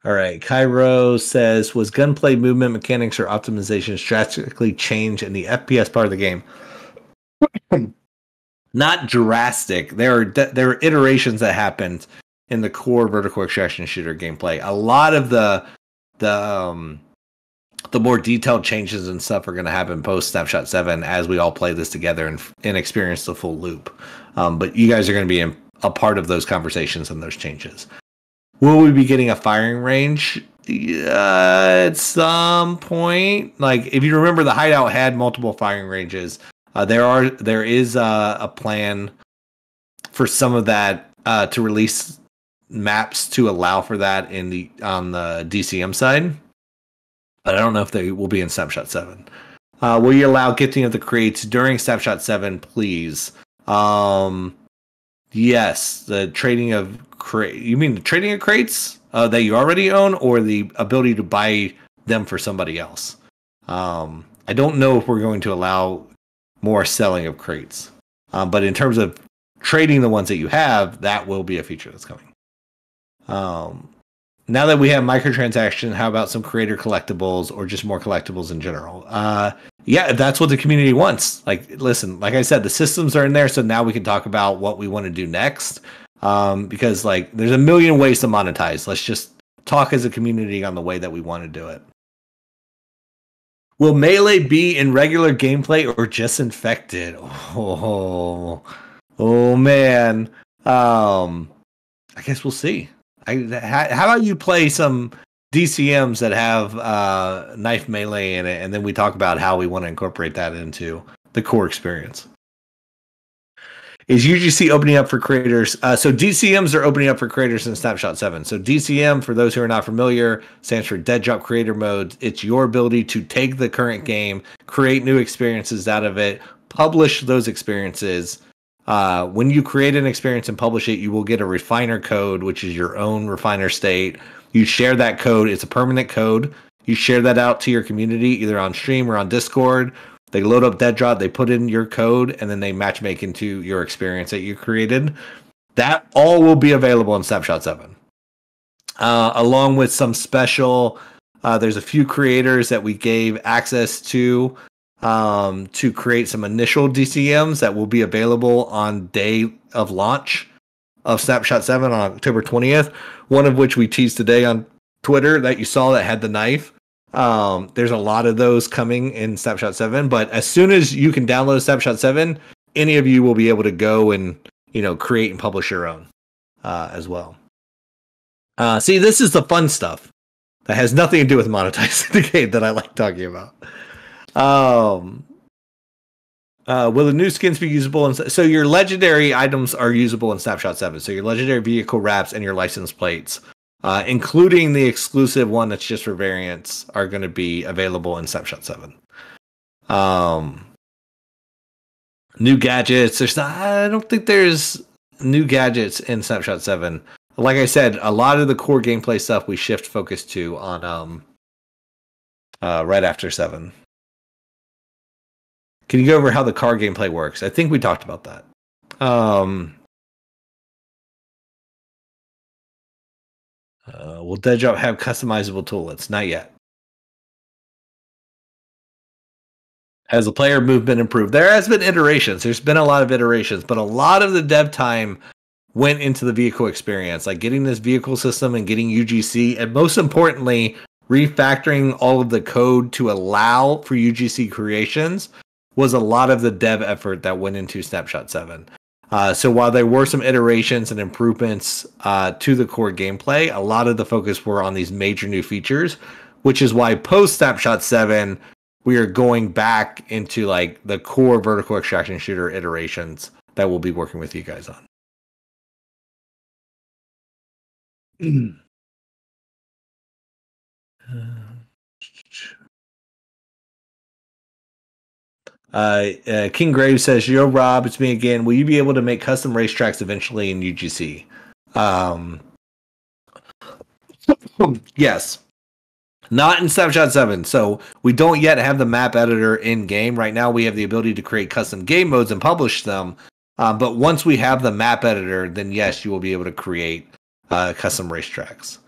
All right. Cairo says, was gunplay movement mechanics or optimization drastically changed in the FPS part of the game? Not drastic. There are iterations that happened in the core vertical extraction shooter gameplay. A lot of the more detailed changes and stuff are going to happen post Snapshot 7 as we all play this together and experience the full loop. But you guys are going to be a part of those conversations and those changes. Will we be getting a firing range? At some point. Like, if you remember, the Hideout had multiple firing ranges. There is a plan for some of that to release maps to allow for that on the DCM side. But I don't know if they will be in Snapshot 7. Will you allow gifting of the crates during Snapshot 7, please? Yes, the trading of you mean the trading of crates that you already own, or the ability to buy them for somebody else? I don't know if we're going to allow more selling of crates, but in terms of trading the ones that you have, that will be a feature that's coming. Now that we have microtransaction, how about some creator collectibles or just more collectibles in general? Yeah, that's what the community wants. Like, listen, like I said, the systems are in there, so now we can talk about what we want to do next. Because like, there's a million ways to monetize. Let's just talk as a community on the way that we want to do it. Will Melee be in regular gameplay or just infected? Oh man. I guess we'll see. How about you play some DCMs that have knife melee in it, and then we talk about how we want to incorporate that into the core experience. Is UGC opening up for creators? So DCMs are opening up for creators in Snapshot 7. So DCM, for those who are not familiar, stands for Dead Drop Creator Mode. It's your ability to take the current game, create new experiences out of it, publish those experiences. When you create an experience and publish it, you will get a refiner code, which is your own refiner state. You share that code. It's a permanent code. You share that out to your community, either on stream or on Discord. They load up Dead Drop, they put in your code, and then they matchmake into your experience that you created. That all will be available in Snapshot 7. Along with some special, there's a few creators that we gave access to create some initial DCMs that will be available on day of launch of Snapshot 7 on October 20th. One of which we teased today on Twitter that you saw that had the knife. There's a lot of those coming in Snapshot 7, but as soon as you can download Snapshot 7, any of you will be able to go and, create and publish your own, as well. See, this is the fun stuff that has nothing to do with monetizing the game that I like talking about. Will the new skins be usable? So your legendary items are usable in Snapshot 7. So your legendary vehicle wraps and your license plates, including the exclusive one that's just for variants, are going to be available in Snapshot 7. New gadgets. I don't think there's new gadgets in Snapshot 7. Like I said, a lot of the core gameplay stuff we shift focus to on right after 7. Can you go over how the car gameplay works? I think we talked about that. Will Dead Drop have customizable toolets? Not yet. Has the player movement improved? There has been iterations. There's been a lot of iterations, but a lot of the dev time went into the vehicle experience, like getting this vehicle system and getting UGC, and most importantly, refactoring all of the code to allow for UGC creations was a lot of the dev effort that went into Snapshot 7. So while there were some iterations and improvements to the core gameplay, a lot of the focus were on these major new features, which is why post Snapshot 7, we are going back into like the core vertical extraction shooter iterations that we'll be working with you guys on. King Grave says, "Yo, Rob, it's me again. Will you be able to make custom racetracks eventually in UGC?" Yes. Not in Snapshot 7. So we don't yet have the map editor in game. Right now we have the ability to create custom game modes and publish them. But once we have the map editor, then yes, you will be able to create custom racetracks.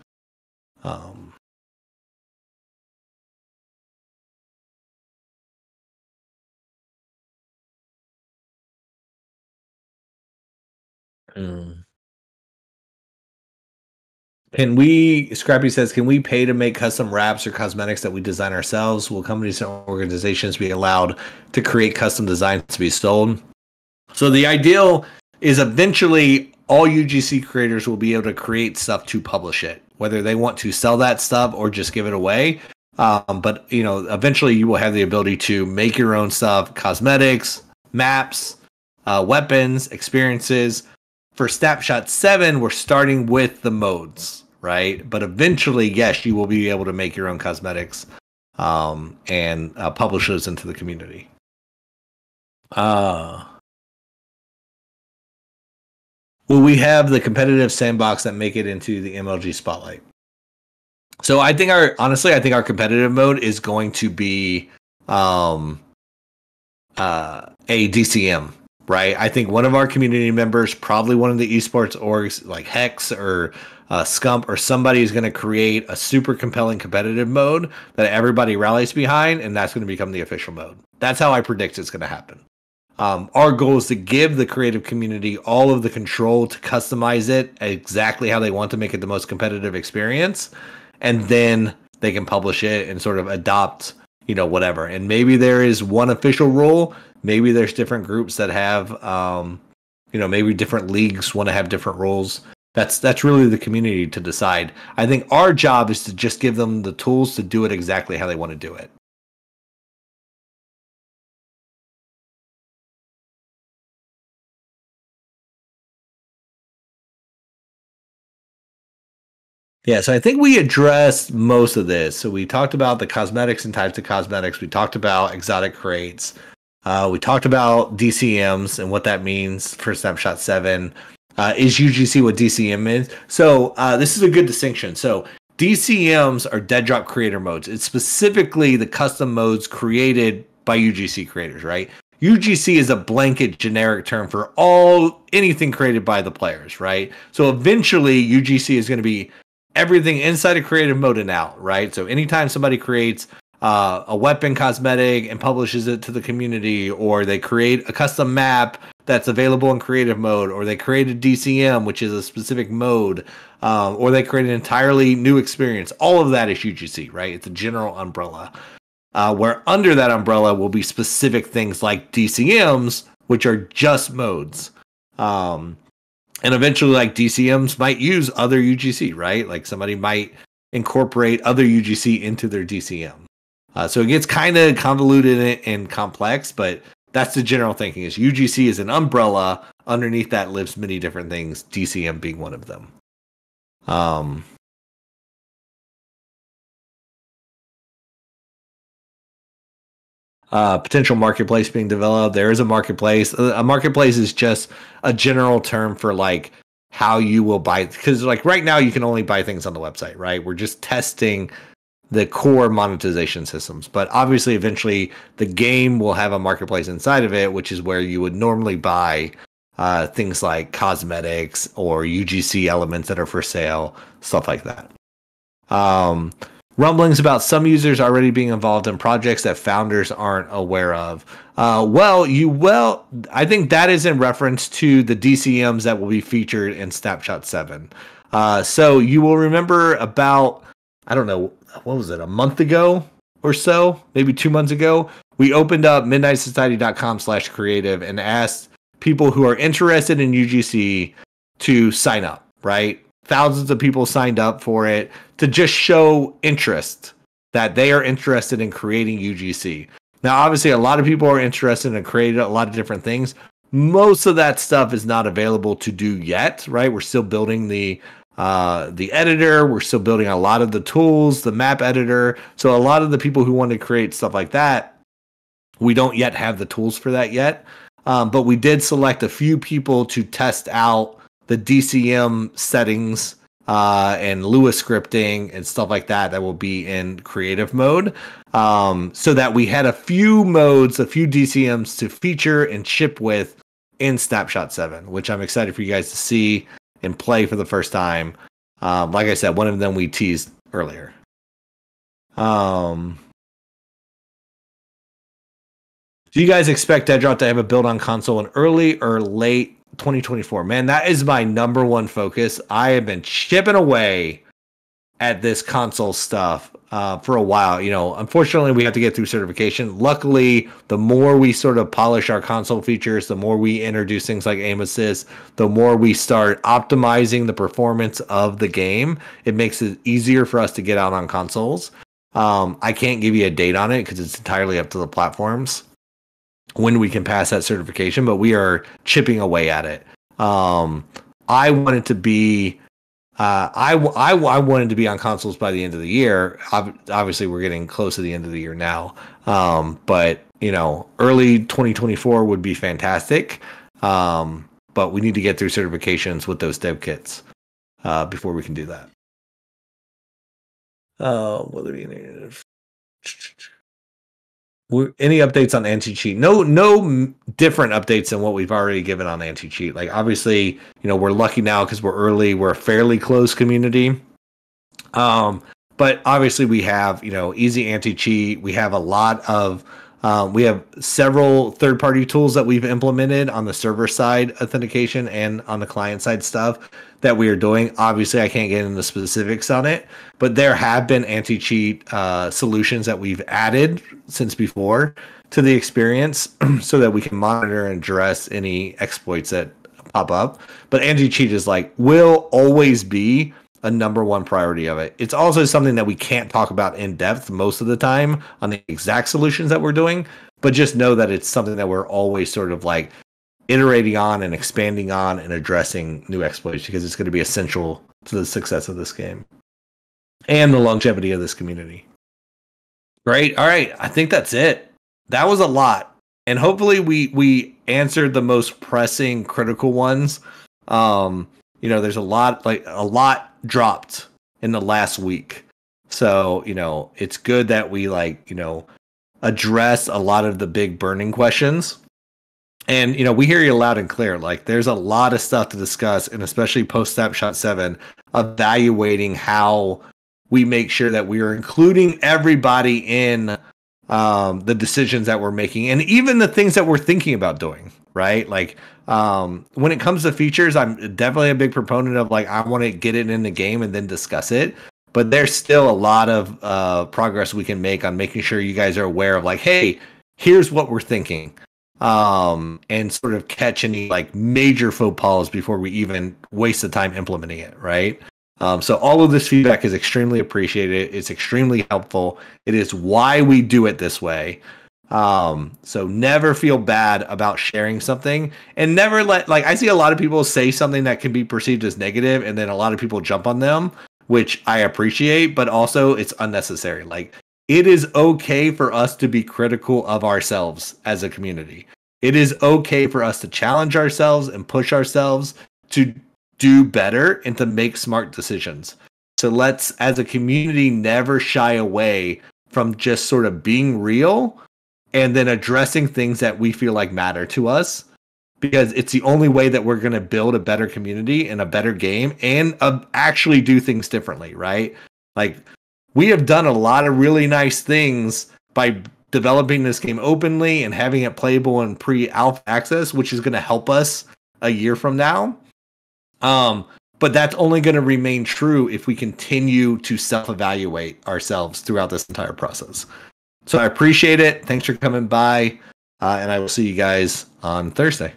Scrappy says, can we pay to make custom wraps or cosmetics that we design ourselves? Will companies and organizations be allowed to create custom designs to be sold? So the ideal is eventually all UGC creators will be able to create stuff to publish it, whether they want to sell that stuff or just give it away. But eventually you will have the ability to make your own stuff, cosmetics, maps, weapons, experiences. For Snapshot 7, we're starting with the modes, right? But eventually, yes, you will be able to make your own cosmetics and publish those into the community. Will we have the competitive sandbox that make it into the MLG spotlight? So I think our competitive mode is going to be a DCM, right? I think one of our community members, probably one of the esports orgs like Hex or Scump or somebody, is going to create a super compelling competitive mode that everybody rallies behind, and that's going to become the official mode. That's how I predict it's going to happen. Our goal is to give the creative community all of the control to customize it exactly how they want to make it the most competitive experience, and then they can publish it and sort of adopt, whatever. And maybe there is one official rule. Maybe there's different groups that have, maybe different leagues want to have different rules. That's really the community to decide. I think our job is to just give them the tools to do it exactly how they want to do it. Yeah, so I think we addressed most of this. So we talked about the cosmetics and types of cosmetics. We talked about exotic crates. We talked about DCMs and what that means for Snapshot 7. Is UGC what DCM is? So this is a good distinction. So DCMs are dead drop creator modes. It's specifically the custom modes created by UGC creators, right? UGC is a blanket generic term for anything created by the players, right? So eventually UGC is going to be everything inside of creative mode and out, right? So anytime somebody creates a weapon cosmetic and publishes it to the community, or they create a custom map that's available in creative mode, or they create a DCM, which is a specific mode, or they create an entirely new experience, all of that is UGC, right? It's a general umbrella. Where under that umbrella will be specific things like DCMs, which are just modes. And eventually, like, DCMs might use other UGC, right? Like somebody might incorporate other UGC into their DCM. So it gets kind of convoluted and complex, but that's the general thinking: is UGC is an umbrella. Underneath that lives many different things, DCM being one of them. Potential marketplace being developed. There is a marketplace. A marketplace is just a general term for like how you will buy, because like right now you can only buy things on the website, right? We're just testing the core monetization systems, but obviously eventually the game will have a marketplace inside of it, which is where you would normally buy things like cosmetics or UGC elements that are for sale, stuff like that. Rumblings about some users already being involved in projects that founders aren't aware of. I think that is in reference to the DCMs that will be featured in Snapshot 7. So you will remember about, I don't know, what was it, a month ago or so, maybe 2 months ago, we opened up midnightsociety.com/creative and asked people who are interested in UGC to sign up, right? Thousands of people signed up for it to just show interest, that they are interested in creating UGC. Now, obviously, a lot of people are interested in creating a lot of different things. Most of that stuff is not available to do yet, right? We're still building the editor. We're still building a lot of the tools, the map editor. So a lot of the people who want to create stuff like that, we don't yet have the tools for that yet. But we did select a few people to test out the DCM settings and Lua scripting and stuff like that will be in creative mode. So that we had a few modes, a few DCMs to feature and ship with in Snapshot 7, which I'm excited for you guys to see and play for the first time. Like I said, one of them we teased earlier. Do you guys expect DEADROP to have a build on console in early or late 2024? Man, that is my number one focus. I have been chipping away at this console stuff for a while. Unfortunately, we have to get through certification. Luckily, the more we sort of polish our console features, the more we introduce things like aim assist, the more we start optimizing the performance of the game, it makes it easier for us to get out on consoles. I can't give you a date on it because it's entirely up to the platforms when we can pass that certification, but we are chipping away at it. I want it to be I wanted to be on consoles by the end of the year. Obviously, we're getting close to the end of the year now. But early 2024 would be fantastic. but we need to get through certifications with those dev kits before we can do that. What do we need? Any updates on Anticheat? No different updates than what we've already given on Anticheat. Like, obviously, we're lucky now because we're early. We're a fairly close community. But obviously we have, easy Anticheat. We have a lot of, we have several third-party tools that we've implemented on the server side authentication and on the client side stuff that we are doing. Obviously, I can't get into specifics on it, but there have been anti-cheat solutions that we've added since before to the experience so that we can monitor and address any exploits that pop up. But anti-cheat is will always be a number one priority of it. It's also something that we can't talk about in depth most of the time on the exact solutions that we're doing, but just know that it's something that we're always sort of iterating on and expanding on and addressing new exploits because it's going to be essential to the success of this game and the longevity of this community. Great. All right. I think that's it. That was a lot. And hopefully we answered the most pressing critical ones. There's a lot dropped in the last week. So, it's good that we address a lot of the big burning questions. And, we hear you loud and clear. There's a lot of stuff to discuss, and especially post Snapshot 7, evaluating how we make sure that we are including everybody in the decisions that we're making and even the things that we're thinking about doing, right? When it comes to features, I'm definitely a big proponent of I want to get it in the game and then discuss it. But there's still a lot of progress we can make on making sure you guys are aware of hey, here's what we're thinking. And sort of catch any major faux pas before we even waste the time implementing it, right? So all of this feedback is extremely appreciated. It's extremely helpful. It is why we do it this way. So never feel bad about sharing something, and never I see a lot of people say something that can be perceived as negative, and then a lot of people jump on them, which I appreciate, but also it's unnecessary. It is okay for us to be critical of ourselves as a community. It is okay for us to challenge ourselves and push ourselves to do better and to make smart decisions. So let's, as a community, never shy away from just sort of being real and then addressing things that we feel matter to us, because it's the only way that we're going to build a better community and a better game and actually do things differently, right? We have done a lot of really nice things by developing this game openly and having it playable in pre-alpha access, which is going to help us a year from now. But that's only going to remain true if we continue to self-evaluate ourselves throughout this entire process. So I appreciate it. Thanks for coming by, and I will see you guys on Thursday.